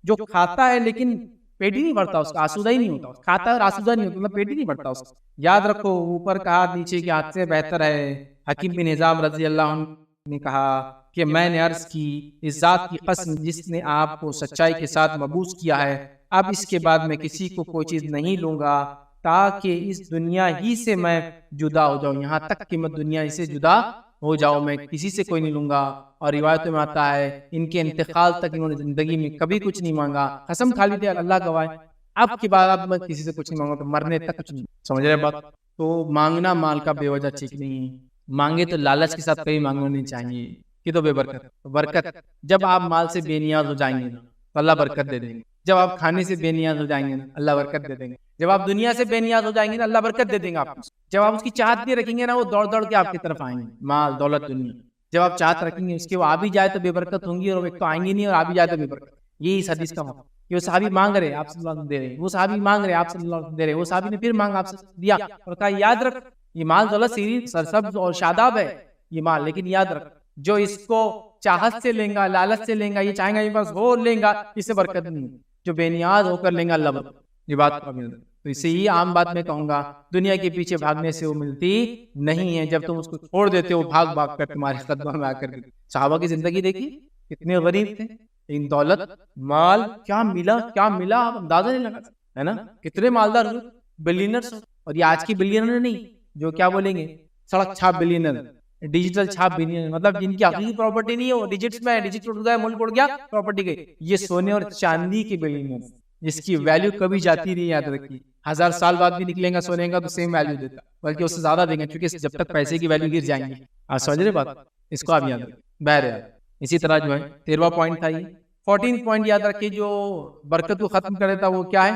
جو کھاتا ہے لیکن پیٹ ہی نہیں بھرتا، اس کا آسودہ ہی نہیں ہوتا، کھاتا ہے اور آسودہ نہیں ہوتا، مطلب پیٹ ہی نہیں بھرتا اس کا۔ یاد رکھو اوپر کا ہاتھ نیچے کے ہاتھ سے بہتر ہے۔ حکیم بن حزام رضی اللہ عنہ نے کہا کہ میں نے عرض کی اس ذات کی قسم جس نے آپ کو سچائی کے ساتھ مبعوث کیا ہے، اب اس کے بعد میں کسی کو کوئی چیز نہیں لوں گا تاکہ اس دنیا ہی سے میں جدا ہو جاؤں، یہاں تک کہ میں دنیا ہی سے جدا ہو جاؤں، میں کسی سے کوئی نہیں لوں گا۔ اور روایتوں میں آتا ہے ان کے انتقال تک انہوں نے زندگی میں کبھی کچھ نہیں مانگا، قسم کھا لی تھی اللہ گواہ اب کے بعد اب میں کسی سے کچھ نہیں مانگا، تو مرنے تک کچھ نہیں۔ سمجھ رہے بات؟ تو مانگنا مال کا بے وجہ ٹھیک نہیں ہے، مانگے تو لالچ کے ساتھ کبھی مانگنا نہیں چاہیے، کہ تو بے برکت جب آپ مال سے بے نیاز ہو جائیں گے نا تو اللہ برکت دے دیں گے، جب آپ کھانے سے بے نیاز ہو جائیں گے نا اللہ برکت دے دیں گے، جب آپ دنیا سے بے نیاز ہو جائیں گے نا اللہ برکت دے دیں گے آپ کو، جب آپ اس کی چاہت نہیں رکھیں گے نا وہ دوڑ دوڑ کے آپ کی طرف آئیں گے، مال دولت دنیا، جب آپ چاہت رکھیں گے اس کے وہ آ بھی جائے تو بے برکت ہوں گی، اور ایک تو آئیں گی نہیں اور آ بھی جائے تو بے برکت۔ یہی اس حدیث کا مطلب کہ وہ صحابی مانگ رہے آپ صلی اللہ علیہ وسلم دے رہے، وہ صحابی مانگ رہے آپ صلی اللہ علیہ وسلم دے رہے، وہ صحابی نے پھر مانگا آپ سے دیا، اور کہا یاد رکھ یہ مال دولت سیری سرسبز اور شاداب ہے یہ مال، لیکن یاد رکھ جو اس کو چاہت سے لیں گا، لالچ سے لیں گا، یہ چاہیں گا یہ بس ہو لیں گا، اس سے برکت نہیں، جو بے نیاز ہو کر لیں گا اللہ برکت۔ یہ بات تو اس سے یہ عام بات میں کہوں گا، دنیا کے پیچھے بھاگنے سے وہ ملتی نہیں ہے، جب تم اس کو چھوڑ دیتے ہو بھاگ بھاگ کر تمہارے قدموں میں آ کر کے۔ صحابہ کی زندگی دیکھی، کتنے غریب تھے، ان دولت مال کیا ملا آپ اندازہ نہیں لگا، ہے نا؟ کتنے مالدار ہوئے، بلینرز، اور یہ آج کی بلینر نہیں، جو کیا بولیں گے سڑک چھاپ بلینر، ڈیجیٹل چھاپ بلینر، مطلب جن کی حقیقی پراپرٹی نہیں ہے، وہ ڈیجٹس میں ہے، ڈیجٹ اڑ گیا، ملک اڑ گیا، پراپرٹی گئی۔ یہ سونے اور چاندی کے بلینر، جس کی ویلیو کبھی جاتی نہیں، یاد رکھیے، 1000 سال بعد بھی نکلیں گا سونے کا تو سیم ویلیو دیتا، بلکہ اس سے زیادہ دیں گے، کیونکہ جب تک پیسے کی ویلیو گر جائیں گے۔ آپ سمجھ رہے بات، اس کو آپ یاد رکھیں۔ بہرحال اسی طرح جو ہے 13واں پوائنٹ تھا، یہ 14 پوائنٹ یاد رکھیے جو برکت کو ختم کر دیتا، وہ کیا ہے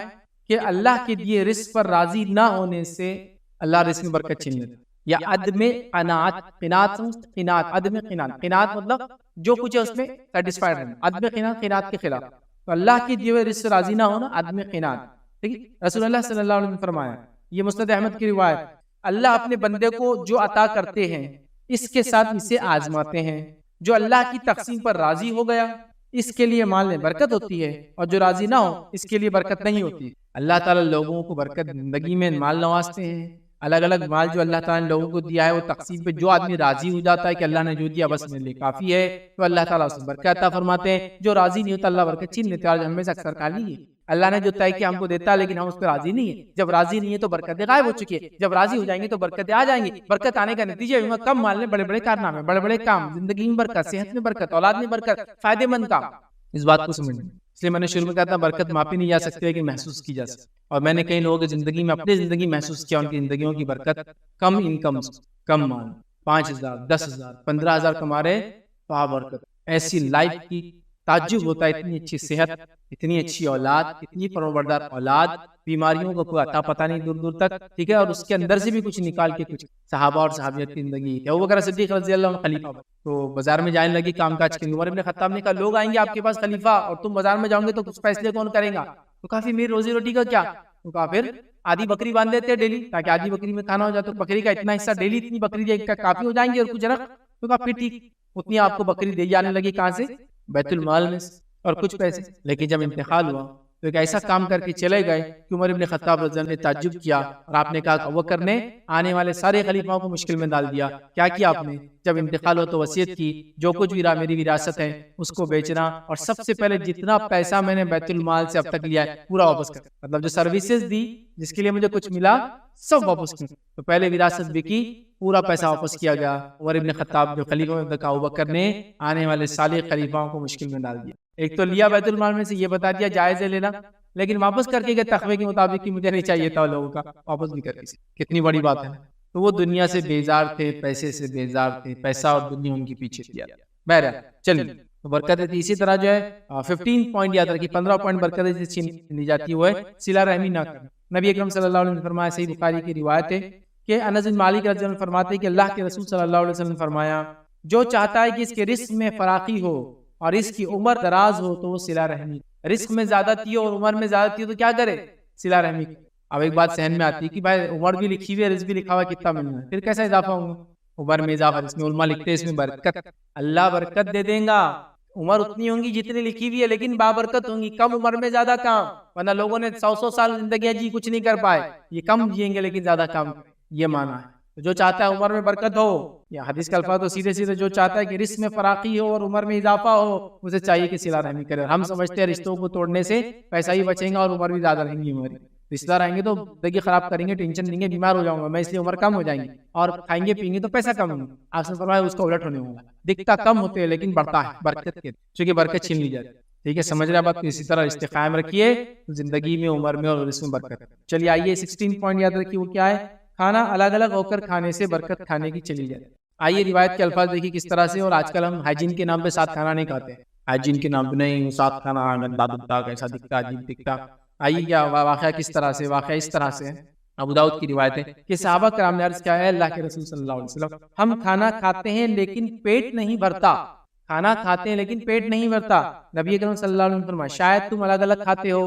کہ اللہ کے دیے رزق پر راضی نہ ہونے سے اللہ رزق میں برکت چھین لیتا، یا عدم قناعت، عدم قناعت مطلب جو کچھ ہے اس میں سیٹسفائڈ رہنا، عدم قناعت کے خلاف، تو اللہ کے دیے ہوئے رزق سے راضی نہ ہونا عدم قناعت، ٹھیک ہے؟ رسول اللہ صلی اللہ علیہ وسلم نے فرمایا، یہ مسند احمد کی روایت، اللہ اپنے بندے کو جو عطا کرتے ہیں اس کے ساتھ اسے آزماتے ہیں، جو اللہ کی تقسیم پر راضی ہو گیا اس کے لیے مال میں برکت ہوتی ہے، اور جو راضی نہ ہو اس کے لیے برکت نہیں ہوتی۔ اللہ تعالیٰ لوگوں کو برکت زندگی میں مال نوازتے ہیں، الگ الگ مال جو اللہ تعالیٰ نے لوگوں کو دیا ہے وہ تقسیم پہ جو آدمی راضی ہو جاتا ہے کہ اللہ نے جو دیا بس میرے لیے کافی ہے، تو اللہ تعالیٰ اس کو برکت عطا فرماتے ہیں، جو راضی نہیں ہوتا اللہ برکت چھین لیتے ہیں۔ آج ہمیں سے اکثر کہا نہیں ہے، اللہ نے جو طے کیا ہم کو دیتا ہے لیکن ہم اس پہ راضی نہیں ہے، جب راضی نہیں ہے تو برکتیں غائب ہو چکی ہے، جب راضی ہو جائیں گے تو برکتیں آ جائیں گی۔ برکت آنے کا نتیجہ کم مال میں بڑے بڑے کارنامے، بڑے بڑے کام، زندگی میں برکت، صحت میں برکت، اولاد میں برکت، فائدے مند کام۔ اس بات کو سمجھنا، اس لیے میں نے شروع میں کہا تھا برکت ماپی نہیں جا سکتی لیکن محسوس کی جا سکتی، اور میں نے کئی لوگوں کی زندگی میں اپنی زندگی محسوس کیا، ان کی زندگیوں کی برکت، کم انکم، کم مال، 5000 10,000 15,000 کما رہے تو برکت، ایسی لائف کی تعجب ہوتا ہے، اتنی اچھی صحت، اتنی اچھی اولاد، اتنی پروردگار اولاد، بیماریوں کا کوئی عطا پتہ نہیں دور دور تک، ٹھیک ہے، اور اس کے اندر سے بھی کچھ نکال کے کچھ صحابہ اور صحابیت کی زندگی ہے۔ ابوبکر صدیق رضی اللہ عنہ خلیفہ، تو بازار میں جانے لگی کام کاج کے، عمر ابن خطاب نے کہا لوگ آئیں گے آپ کے پاس خلیفہ اور تم بازار میں جاؤ گے تو کچھ فیصلے کون کرے گا؟ تو کافی میری روزی روٹی کا کیا؟ تو کہا پھر آدھی بکری باندھ دیتے ڈیلی تاکہ آدھی بکری میں کھانا ہو جائے، تو بکری کا اتنا حصہ ڈیلی اتنی بکری دے کا کافی ہو جائیں گے، اور کچھ رکھ، تو کہا پھر ٹھیک، اتنی آپ کو بکری دی جانے لگی، کہاں سے؟ بیت المال میں، اور کچھ پیسے۔ لیکن جب انتقال ہوا تو ایک ایسا کام کر کے چلے گئے کہ عمر ابن خطاب رضی اللہ عنہ نے تعجب کیا، اور آپ نے کہا کہ ابوبکر نے آنے والے سارے خلیفاؤں کو مشکل میں ڈال دیا۔ کیا کیا آپ نے؟ جب انتقال ہو تو وصیت کی جو کچھ بھی میری وراثت ہے اس کو بیچنا، اور سب سے پہلے جتنا پیسہ میں نے بیت المال سے اب تک لیا ہے پورا واپس کر، مطلب جو سروسز دی جس کے لیے مجھے کچھ ملا سب واپس کر۔ تو پہلے وراثت بکی، پورا پیسہ واپس کیا گیا۔ عمر ابن خطاب جو خلیفہ میں کہا ابوبکر نے آنے والے سارے خلیفاؤں کو مشکل میں ڈال دیا۔ ایک تو لیا بیت المال میں سے، یہ بتا دیا جائز ہے لینا، لیکن واپس کر کے تقوی کے مطابق مجھے نہیں چاہیے تھا لوگوں کا، واپس بھی کر کے، کتنی بڑی بات ہے۔ تو وہ دنیا سے بیزار تھے، پیسے سے بیزار تھے، پیسہ اور دنیا ان کے پیچھے کیا۔ بہرحال چلیے، تو برکت تھی۔ اسی طرح جو ہے 15 پوائنٹ یاد رکھیے، 15 پوائنٹ برکت سے چھین لی جاتی ہے صلہ رحمی نہ کرنا۔ نبی اکرم صلی اللہ علیہ وسلم نے فرمایا، صحیح بخاری کی روایت ہے کہ انس بن مالک رضی اللہ عنہ فرماتے ہیں کہ اللہ کے رسول صلی اللہ علیہ وسلم نے فرمایا، جو چاہتا ہے کہ اس کے رزق میں فراخی ہو اور اس کی عمر دراز ہو تو وہ صلہ رحمی، رزق میں زیادتی ہو اور عمر میں زیادتی ہو تو کیا کرے؟ صلہ رحمی۔ اب ایک بات ذہن میں آتی ہے کہ بھائی عمر بھی لکھی ہوئی ہے، رزق بھی لکھا ہوا ہے، کتنا ملنا ہے، پھر کیسا اضافہ ہوگا؟ عمر میں اضافہ، اس میں علماء لکھتے ہیں اس میں برکت، اللہ برکت دے دیں گا۔ عمر اتنی ہوں گی جتنی لکھی ہوئی ہے لیکن بابرکت ہوں گی، کم عمر میں زیادہ کام، ورنہ لوگوں نے 100 سال زندگیاں جی کچھ نہیں کر پائے، یہ کم جئیں گے لیکن زیادہ کام، یہ معنی ہے۔ جو چاہتا ہے عمر میں برکت ہو، یا حدیث کا الفاظ تو سیدھے سیدھے جو چاہتا ہے کہ رزق میں فراخی ہو اور عمر میں اضافہ ہو، اسے چاہیے کہ صلہ رحمی کرے۔ ہم سمجھتے ہیں رشتوں کو توڑنے سے پیسہ ہی بچیں گا اور عمر بھی زیادہ رہیں گی، ہماری رشتہ دار آئیں گے تو زندگی خراب کریں گے، ٹینشن دیں گے، بیمار ہو جاؤں گا میں اس لیے عمر کم ہو جائیں گی، اور کھائیں گے پئیں گے تو پیسہ کم ہوگا۔ آپ نے فرمایا اس کا الٹ ہونے ہوگا، دکھتا کم ہوتے ہیں لیکن بڑھتا ہے برکت کے، چونکہ برکت چھین لی جاتی ہے۔ ٹھیک ہے، سمجھ رہے بات کو؟ اسی طرح رشتے قائم رکھیے زندگی میں، عمر میں اور رزق میں برکت۔ چلیے آئیے 16 پوائنٹ یاد رکھیے، وہ کیا ہے؟ کھانا الگ الگ ہو کر کھانے سے برکت کھانے کی چلی جائے۔ آئیے روایت کے الفاظ دیکھیے کس طرح سے، اور آج کل ہم ہائیجین کے نام پہ ساتھ کھانا نہیں کھاتے، ہائیجین کے نام پہ نہیں، ساتھ کھانا گندا دکھتا، کیسا دکھتا، عجیب دکھتا۔ آئیے کیا واقعہ کس طرح سے، واقعہ اس طرح سے ابو داؤد کی روایت ہے کہ صحابہ کرام نے عرض کیا ہے اللہ کے رسول صلی اللہ علیہ وسلم، ہم کھانا کھاتے ہیں لیکن پیٹ نہیں بھرتا، کھانا کھاتے ہیں لیکن پیٹ نہیں بھرتا۔ نبی اکرم صلی اللہ علیہ وسلم فرمایا شاید تم الگ الگ کھاتے ہو،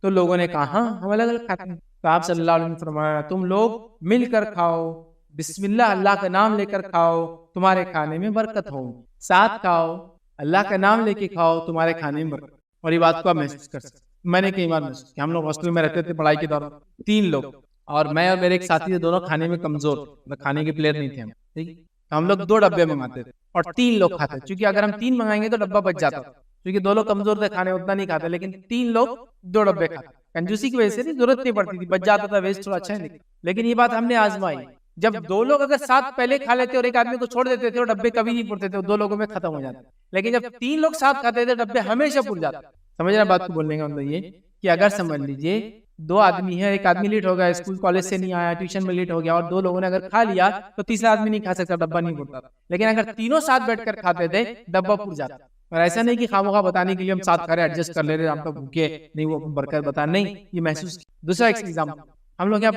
تو لوگوں نے کہا ہاں ہم الگ الگ کھاتے ہیں، تو آپ صلی اللہ علیہ وسلم فرمایا تم لوگ مل کر کھاؤ، بسم اللہ اللہ کا نام لے کر کھاؤ، تمہارے کھانے میں برکت ہو، ساتھ کھاؤ، اللہ کا نام لے کے کھاؤ، تمہارے کھانے میں برکت۔ اور یہ بات کو آپ محسوس کر سکتے میں نے کئی بار محسوس کیا. ہم لوگ ہاسٹل میں رہتے تھے پڑھائی کے دوران, 3 لوگ, اور میں اور میرے ایک ساتھی تھے, دونوں کھانے میں کمزور, کھانے کے پلیئر نہیں تھے ہم, ٹھیک. ہم لوگ 2 ڈبے منگاتے تھے اور 3 لوگ کھاتے, چونکہ اگر ہم 3 منگائیں گے تو ڈبہ بچ جاتا, کیونکہ 2 لوگ کمزور تھے, کھانے اتنا نہیں کھاتے, لیکن 3 لوگ 2 ڈبے کھاتے. کنجوسی کی وجہ سے نہیں, ضرورت نہیں پڑتی تھی, بچ جاتا تھا, ویسٹ تھوڑا اچھا ہے. لیکن یہ بات ہم نے آزمائی, جب 2 لوگ اگر ساتھ پہلے کھا لیتے اور ایک آدمی کو چھوڑ دیتے تھے, اور ڈبے کبھی نہیں پڑتے تھے, 2 لوگوں میں ختم ہو جاتے. لیکن جب 3 لوگ ساتھ کھاتے تھے, ڈبے ہمیشہ پڑ جاتے. سمجھ رہے بات کو بولنے کا مطلب یہ کہ اگر سمجھ لیجیے 2 آدمی ہیں, ایک آدمی لیٹ ہو گیا, اسکول کالج سے نہیں آیا, ٹیوشن میں لیٹ ہو گیا, اور 2 لوگوں نے اگر کھا لیا تو تیسرا آدمی نہیں کھا سکتا, ڈبہ نہیں پڑتا. لیکن اگر تینوں ساتھ بیٹھ کر کھاتے تھے, ڈبہ پڑ جاتا. اور ایسا نہیں کہ خواہ بتانے کے لیے ہم ساتھ کھا رہے ایڈجسٹ کر لے رہے, ہم تو بھوکے نہیں, وہ برکت بتا نہیں, یہ محسوس. دوسرا ایگزامپل, ہم لوگ یہاں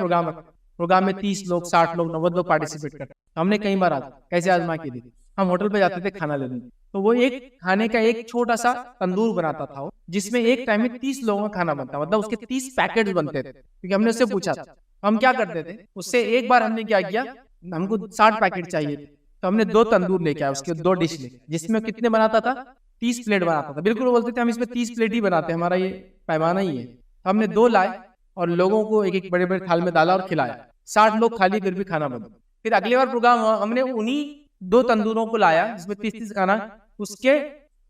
پروگرام میں 30 لوگ 60 لوگ 90 لوگ پارٹیسپیٹ کرتے. ہم نے کئی بار کیسے آزما کی تھی, ہم ہوٹل پہ جاتے تھے کھانا لینے, تو وہ ایک کھانے کا ایک چھوٹا سا تندور بناتا تھا, جس میں ایک ٹائم میں 30 لوگوں کا کھانا بنتا, مطلب اس کے 30 پیکٹ بنتے تھے. کیونکہ ہم نے اس سے پوچھا تھا, ہم کیا کرتے تھے, اس سے ایک بار ہم نے کیا کیا, ہم کو 60 پیکٹ چاہیے, تو ہم نے 2 تندور لے کے آئے, اس کے 2 ڈش لے, جس میں کتنے بناتا تھا, 30 پلیٹ بناتا تھا. بالکل بولتے تھے ہم اس میں 30 پلیٹ ہی بناتے ہیں, ہمارا یہ پیمانہ ہی ہے. ہم نے 2 لائے اور لوگوں کو ایک ایک بڑے بڑے تھال میں ڈالا اور کھلایا. 60 لوگ کھا لیے, پھر بھی کھانا بنا. پھر اگلی بار پروگرام ہوا, ہم نے انہی 2 تندوروں کو لایا جس میں 30 کھانا, اس کے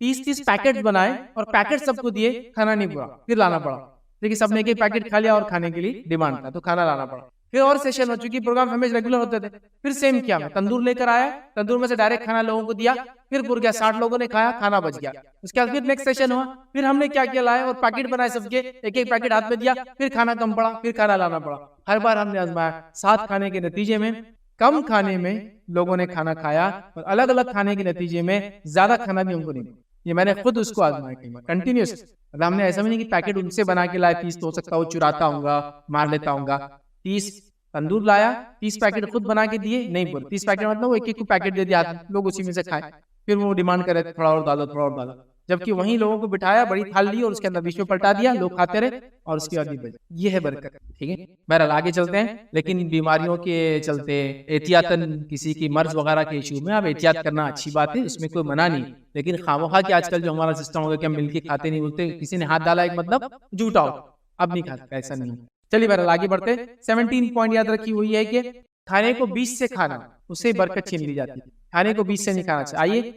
30 پیکٹ بنائے اور پیکٹ سب کو دیے, کھانا نہیں پڑا, پھر لانا پڑا. لیکن سب نے ایک پیکٹ کھا لیا اور کھانے کے لیے ڈیمانڈ تھا, تو کھانا لانا پڑا. پھر اور سیشن ہو چکی, پروگرام ہمیشہ ریگولر ہوتے تھے. پھر سیم کیا, میں تندور لے کر آیا, تندور میں سے ڈائریکٹ کھانا لوگوں کو دیا, پھر پور گیا, 60 لوگوں نے کھایا, کھانا بچ گیا. اس کے بعد پھر نیکسٹ سیشن ہوا, پھر ہم نے کیا کیا, لائے اور پیکٹ بنائے سب کے, ایک ایک پیکٹ ہاتھ میں دیا, پھر کھانا کم پڑا, پھر کھانا لانا پڑا. ہر بار ہم نے آزمایا, ساتھ کھانے کے نتیجے میں کم کھانے میں لوگوں نے کھانا کھایا, اور الگ الگ کھانے کے نتیجے میں زیادہ کھانا بھی ہم کو نہیں. یہ میں نے خود اس کو آزمایا کنٹینیوس. ہم نے ایسا نہیں کہ پیکٹ ان سے بنا کے لائے, 30 تو ہو سکتا وہ چراتا ہوں گا, مار لیتا ہوں گا. 30 تندور لایا, 30 پیکٹ خود بنا کے دیے, نہیں بول 30 پیکٹ مطلب وہ ایک ایک پیکٹ دے دیا, لوگ اسی میں سے کھائے. پھر وہ ڈیمانڈ کرے تھوڑا اور ڈالو, تھوڑا اور ڈالو, جبکہ وہیں لوگوں کو بٹھایا, بڑی تھال لی اور اس کے اندر بیچ میں پلٹا دیا, لوگ کھاتے رہے اور اس کی بعد بچ. یہ ہے برکت. ٹھیک ہے, بہرحال آگے چلتے ہیں. لیکن بیماریوں کے چلتے احتیاطاً کسی کی مرض وغیرہ کے ایشو میں اب احتیاط کرنا اچھی بات ہے, اس میں کوئی منع نہیں. لیکن خواہ کہ آج کل جو ہمارا سسٹم ہوگا کہ ہم مل کے کھاتے نہیں بولتے, کسی نے ہاتھ ڈالا ایک مطلب جھوٹا ہو, اب نہیں کھاتا, ایسا نہیں. چلیے بہرحال آگے بڑھتے. 17 پوائنٹ یاد رکھی ہوئی ہے کہ کھانے کو بیچ سے کھانا, اس سے برکت چھین لی جاتی ہے. کھانے کو بیچ سے نہیں کھانا چاہیے. آئیے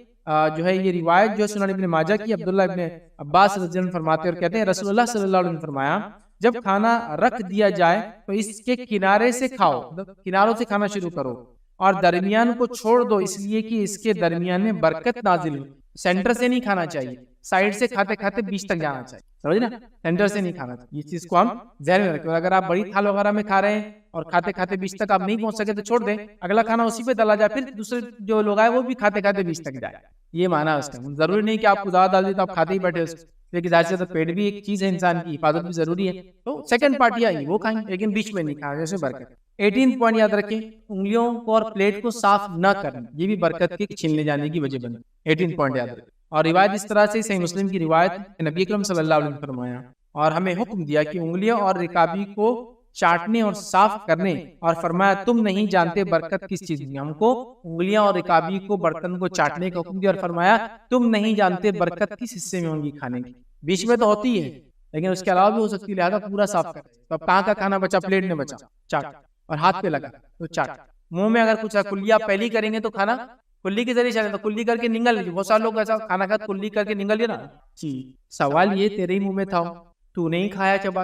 جو ہے یہ روایت جو سنن ابن ماجہ کی, عبداللہ ابن عباس رضی اللہ عنہ فرماتے اور کہتے ہیں رسول اللہ صلی اللہ علیہ وسلم نے فرمایا, جب کھانا رکھ دیا جائے تو اس کے کنارے سے کھاؤ, کناروں سے کھانا شروع کرو, اور درمیان کو چھوڑ دو, اس لیے کہ اس کے درمیان میں برکت نازل ہو. سینٹر سے نہیں کھانا چاہیے, سائڈ سے کھاتے کھاتے بیچ تک جانا چاہیے, سمجھ نا, سینٹر سے نہیں کھانا چاہیے. اس چیز کو ہم ذہن میں رکھیں. اگر آپ بڑی تھال وغیرہ میں کھا رہے ہیں اور کھاتے کھاتے بیچ تک آپ نہیں پہنچ سکے تو چھوڑ دیں, اگلا کھانا اسی پہ ڈالا جائے, پھر دوسرے جو لوگ آئے وہ بھی کھاتے کھاتے بیچ تک جائے. یہ مانا اس کا, ضروری نہیں کہ آپ کو زیادہ ڈال دیں تو آپ کھاتے ہی بیٹھے, لیکن ظاہر سے پیٹ بھی ایک چیز ہے, انسان کی حفاظت بھی ضروری ہے, تو سیکنڈ پارٹی آئی وہ کھائیں, لیکن بیچ میں نہیں کھائیں, جیسے برکت. 18 پوائنٹ یاد رکھیں, انگلیوں کو اور پلیٹ کو صاف نہ کرنا, یہ بھی برکت کے چھیننے جانے کی وجہ بنے. 18 پوائنٹ یاد رکھیں. اور روایت اس طرح سے صحیح مسلم کی روایت, نبی اکرم صلی اللہ علیہ وسلم نے فرمایا اور ہمیں حکم دیا کہ انگلیوں اور رکابی کو چاٹنے اور صاف کرنے, اور فرمایا تم نہیں جانتے برکت کس چیز میں. ہم کو انگلیاں اور رکابی کو, برتن کو چاٹنے کا حکم دیا, اور فرمایا تم نہیں جانتے برکت کس حصے میں ہوگی کھانے کی. بیچ میں تو ہوتی ہے لیکن اس کے علاوہ بھی ہو سکتی ہے, لہٰذا پورا صاف کر. تو اب کہاں کا کھانا بچا, پلیٹ میں بچا, چاٹ, اور ہاتھ پہ لگا تو چاٹ. منہ میں اگر کچھ کلی آپ پہلی کریں گے تو کھانا کلی کے ذریعے چلے, تو کلی کر کے نگل لیجیے. بہت سارے لوگ ایسا کھانا کھا کلی کر کے نگل لیا نا جی. سوال یہ تیرے ہی منہ میں تھا, تو نہیں کھایا چبا,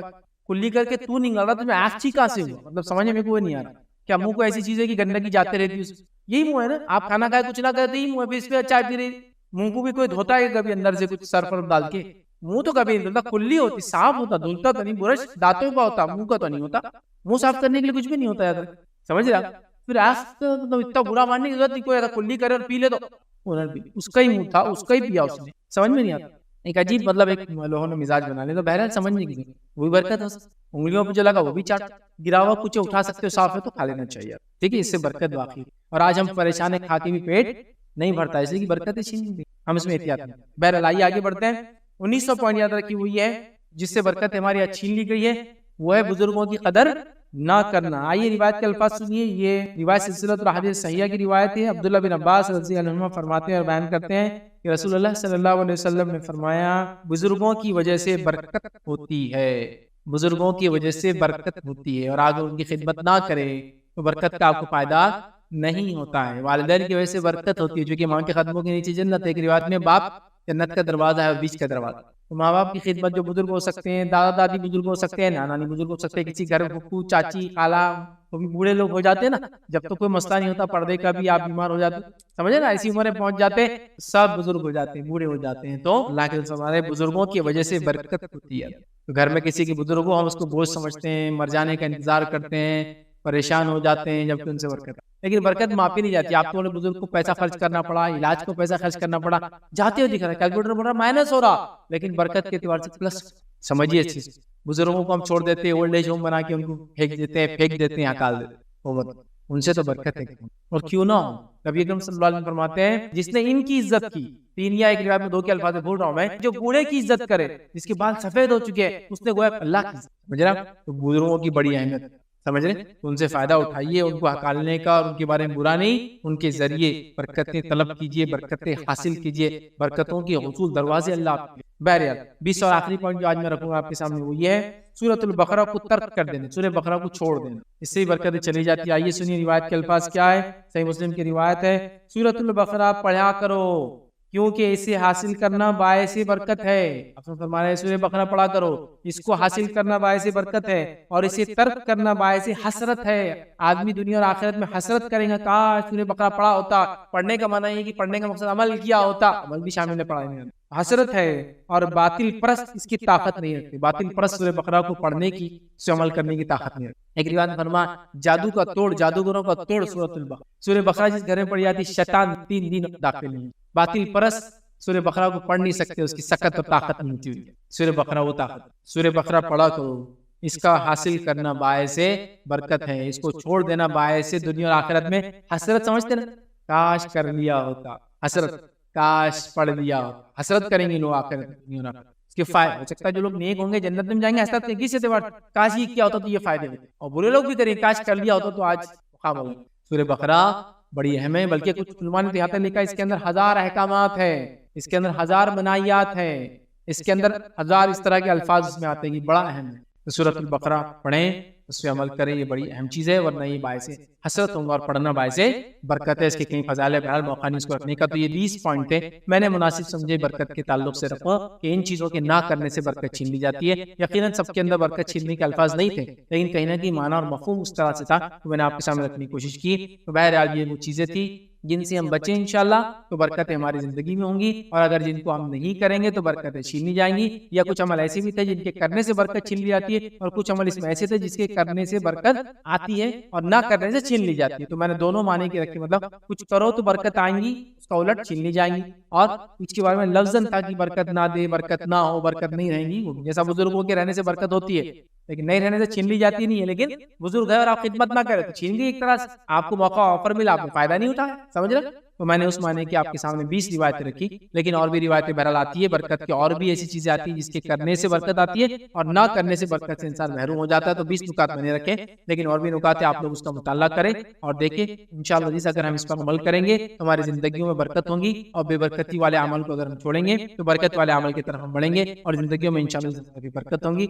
کلی کر کے تو نگل رہا, تو میں آفچی کہاں سے ہوا, مطلب سمجھنے میں کوئی نہیں آ رہا. کیا منہ کو ایسی چیز ہے کہ گندگی جاتے رہتی ہے, یہی منہ ہے نا. آپ کھانا کھائے کچھ نہ کرتے ہی منہ, پھر اس پہ چائے پی رہی. منہ کو بھی کوئی دھوتا ہے کبھی اندر سے کچھ سرف ڈال کے, منہ تو کبھی نہیں دھلتا, کلی ہوتی, صاف ہوتا, دھلتا تو نہیں, برش دانتوں کا ہوتا, منہ کا تو نہیں ہوتا. منہ صاف کرنے کے لیے کچھ بھی نہیں ہوتا ہے, سمجھ رہا. پھر آج اتنا برا ماننے کی ضرورت نہیں, کوئی ایسا کلی کرے اور پی لے تو اس کا ہی منہ تھا, اس کا ہی پیا اس نے, سمجھ میں نہیں آتا. ایک عجیب مطلب ایک لوگوں نے مزاج بنا لیا, تو بہرحال سمجھنے کی وہی برکت ہے. انگلیوں پہ جو لگا وہ بھی چاٹ, گرا ہوا کچھ اٹھا سکتے ہو, صاف ہے تو کھا لینا چاہیے. ٹھیک ہے, اس سے برکت واقعی. اور آج ہم پریشان ہیں, کھا کے بھی پیٹ نہیں بھرتا, اس لیے برکتیں چھین دی, ہم اس میں احتیاط نہیں. بہرحال آئیے آگے بڑھتے ہیں. 1900 پوائنٹ یاد رکھی ہوئی ہے جس سے برکت ہماری چھین لی گئی ہے, وہ ہے بزرگوں کی قدر نہ کرنا. آئیے روایت کے الفاظ سنیے. یہ روایت سلسلۃ الاحادیث صحیحہ کی روایت ہے. عبداللہ بن عباس رضی اللہ عنہ فرماتے ہیں اور بیان کرتے ہیں کہ رسول اللہ صلی اللہ علیہ وسلم نے فرمایا بزرگوں کی وجہ سے برکت ہوتی ہے، بزرگوں کی وجہ سے برکت ہوتی ہے، اور اگر ان کی خدمت نہ کرے تو برکت کا آپ کو فائدہ نہیں ہوتا ہے۔ والدین کی وجہ سے برکت ہوتی ہے، جو کہ ماں کے قدموں کے نیچے جنت ہے۔ ایک روایت میں باپ جنت کا دروازہ ہے اور بیچ کا دروازہ۔ تو ماں باپ کی خدمت، جو بزرگ ہو سکتے ہیں، دادا دادی بزرگ ہو سکتے ہیں، نانا نانی بزرگ ہو سکتے ہیں، کسی گھر میں پھپھو چاچی خالہ، وہ بھی بوڑھے لوگ ہو جاتے ہیں نا، جب تک کوئی مسئلہ نہیں ہوتا پردے کا بھی آپ بیمار ہو جاتے، سمجھے نا، ایسی عمریں پہنچ جاتے سب بزرگ ہو جاتے ہیں، بوڑھے ہو جاتے ہیں، تو اللہ کے ہمارے بزرگوں کی وجہ سے برکت ہوتی ہے۔ تو گھر میں کسی کے بزرگ ہو، ہم اس کو بوجھ سمجھتے ہیں، مر جانے کا انتظار کرتے ہیں، پریشان ہو جاتے ہیں، جبکہ ان سے برکت، لیکن برکت معافی نہیں جاتی۔ آپ کو بزرگ کو پیسہ خرچ کرنا پڑا، علاج کو پیسہ خرچ کرنا پڑا، جاتے ہو دکھ رہا ہے کیلکولیٹر بول رہا مائنس ہو رہا، لیکن برکت کے اعتبار سے پلس۔ سمجھیے اس چیز، بزرگوں کو ہم چھوڑ دیتے ہیں، اولڈ ایج ہوم بنا کے ان کو پھینک دیتے ہیں، ہکال دیتے ہیں، ان سے تو برکت ہے، اور کیوں نہ ہو۔ نبی اکرم صلی اللہ علیہ وسلم فرماتے ہیں جس نے ان کی عزت کی، تین یا ایک روایت میں دو کے الفاظ بھول رہا ہوں میں، جو بوڑھے کی عزت کرے، جس کے بال سفید ہو چکے ہیں، اس نے گویا اللہ کی عزت، سمجھ رہے آپ؟ تو بزرگوں کی بڑی اہمیت، سمجھ رہے، ان سے فائدہ اٹھائیے، ان کو ہکالنے کا اور ان کے بارے میں برا نہیں، ان کے ذریعے برکتیں طلب کیجئے، برکتیں حاصل کیجئے، برکتوں کے حصول دروازے اللہ آپ کے۔ بہرحال 20 اور آخری پوائنٹ جو آج میں رکھوں گا آپ کے سامنے وہ یہ ہے، سورۃ البقرہ کو ترک کر دینا، سورہ بقرہ کو چھوڑ دینا، اس سے برکتیں چلی جاتی ہے۔ آئیے سنیے روایت کے الفاظ کیا ہے، صحیح مسلم کی روایت ہے، سورۃ البقرہ پڑھا کرو کیونکہ اسے حاصل کرنا باعث برکت ہے۔ آپ فرما رہے ہیں سورہ بقرہ پڑھا کرو، اس کو حاصل کرنا باعث برکت ہے، اور اسے ترک کرنا باعث حسرت ہے۔ آدمی دنیا اور آخرت میں حسرت کرے گا، کاش سورہ بقرہ پڑھا ہوتا۔ پڑھنے کا معنی یہ کہ پڑھنے کا مقصد عمل کیا ہوتا، عمل بھی شامل ہے پڑھائی میں، حسرت ہے۔ اور باطل پرست اس کی طاقت نہیں رکھتے، باطل پرست سورہ بقرہ کو پڑھنے کی، اسے عمل کرنے کی طاقت نہیں رکھتے۔ ایک روایت میں فرما جادو کا توڑ، جادوگروں کا توڑ سورۃ البقرہ، سورہ بقرہ جس گھر میں پڑھی جاتی شیطان 3 دن داخل نہیں۔ باطل پرست سورہ بقرہ کو پڑھ نہیں سکتے، اس کی سکت اور طاقت نہیں ہوتی، سورہ بقرہ وہ طاقت۔ سورہ بقرہ پڑھا کرو، اس کا حاصل کرنا باعث برکت ہے، اس کو چھوڑ دینا باعث دنیا اور آخرت میں حسرت، سمجھتے نا، کاش کر لیا ہوتا، حسرت، کاش پڑھ لیا ہوتا، حسرت کریں گے لوگ آخرت میں۔ اس کے فائدے ہو سکتا ہے جو لوگ نیک ہوں گے جنت میں جائیں گے، حسرت کے کس اعتبار، کاش یہ کیا ہوتا تو یہ فائدے ہوتے، اور برے لوگ بھی کریں کاش کر لیا ہوتا تو آج مقام ہوگا۔ سورہ بقرہ بڑی اہم ہے، بلکہ کچھ علماء نے یہاں تک لکھا اس کے اندر 1000 احکامات ہے، اس کے اندر 1000 مناہیات ہے، اس کے اندر 1000 اس طرح کے الفاظ اس میں آتے ہیں، یہ بڑا اہم ہے۔ تو سورۃ البقرہ پڑھیں، اس پہ عمل کریں، یہ بڑی اہم چیز ہے، ورنہ یہ باعث حسرت ہوگا، اور پڑھنا باعث برکت ہے۔ اس کے کئی فضائل ہے، بہرحال موقع نہیں اس کو رکھنے کا۔ تو یہ 20 پوائنٹ تھے، میں نے مناسب سمجھے برکت کے تعلق سے رکھا کہ ان چیزوں کے نہ کرنے سے برکت چھین لی جاتی ہے۔ یقیناً سب کے اندر برکت چھیننے کے الفاظ نہیں تھے، لیکن کہیں نہ کہیں معنی اور مفہوم اس طرح سے تھا، تو میں نے آپ کے سامنے رکھنے کی کوشش کی۔ تو بہرحال یہ وہ چیزیں تھی جن سے ہم بچیں انشاءاللہ تو برکتیں ہماری زندگی میں ہوں گی، اور اگر جن کو ہم نہیں کریں گے تو برکتیں چھین لی جائیں گی۔ یا کچھ عمل ایسے بھی تھے جن کے کرنے سے برکت چھین لی جاتی ہے، اور کچھ عمل اس میں ایسے تھے جس کے کرنے سے برکت آتی ہے اور نہ کرنے سے چھین لی جاتی ہے۔ تو میں نے دونوں معنی کے رکھے، مطلب کچھ کرو تو برکت آئیں گی، اس کا الٹ چھین لی جائیں گی، اور کچھ کے بارے میں لفظاً تھا کہ برکت نہ دے، برکت نہ ہو، برکت نہیں رہیں گی، جیسا بزرگوں کے رہنے سے برکت ہوتی ہے لیکن نہیں رہنے سے چھین لی جاتی نہیں ہے۔ لیکن بزرگ ہے اور آپ خدمت نہ کرے تو چھین گئی ایک طرح سے، آپ کو موقع آفر ملا، آپ کو فائدہ نہیں اٹھایا، سمجھ رہے؟ تو میں نے اس معنی کی آپ کے سامنے 20 روایتیں رکھی، لیکن اور بھی روایتیں بہرحال آتی ہے برکت کی، اور بھی ایسی چیزیں آتی ہیں جس کے کرنے سے برکت آتی ہے اور نہ کرنے سے برکت سے انسان محروم ہو جاتا ہے۔ تو 20 نکات میں نے رکھے، لیکن اور بھی نکات ہیں، آپ لوگ اس کا مطالعہ کریں اور دیکھیں انشاءاللہ جس اگر ہم اس پر عمل کریں گے تو ہماری زندگیوں میں برکت ہوگی، اور بے برکتی والے عمل کو اگر ہم چھوڑیں گے تو برکت والے عمل کی طرف ہم بڑھیں گے، اور زندگیوں میں انشاءاللہ برکت ہوگی۔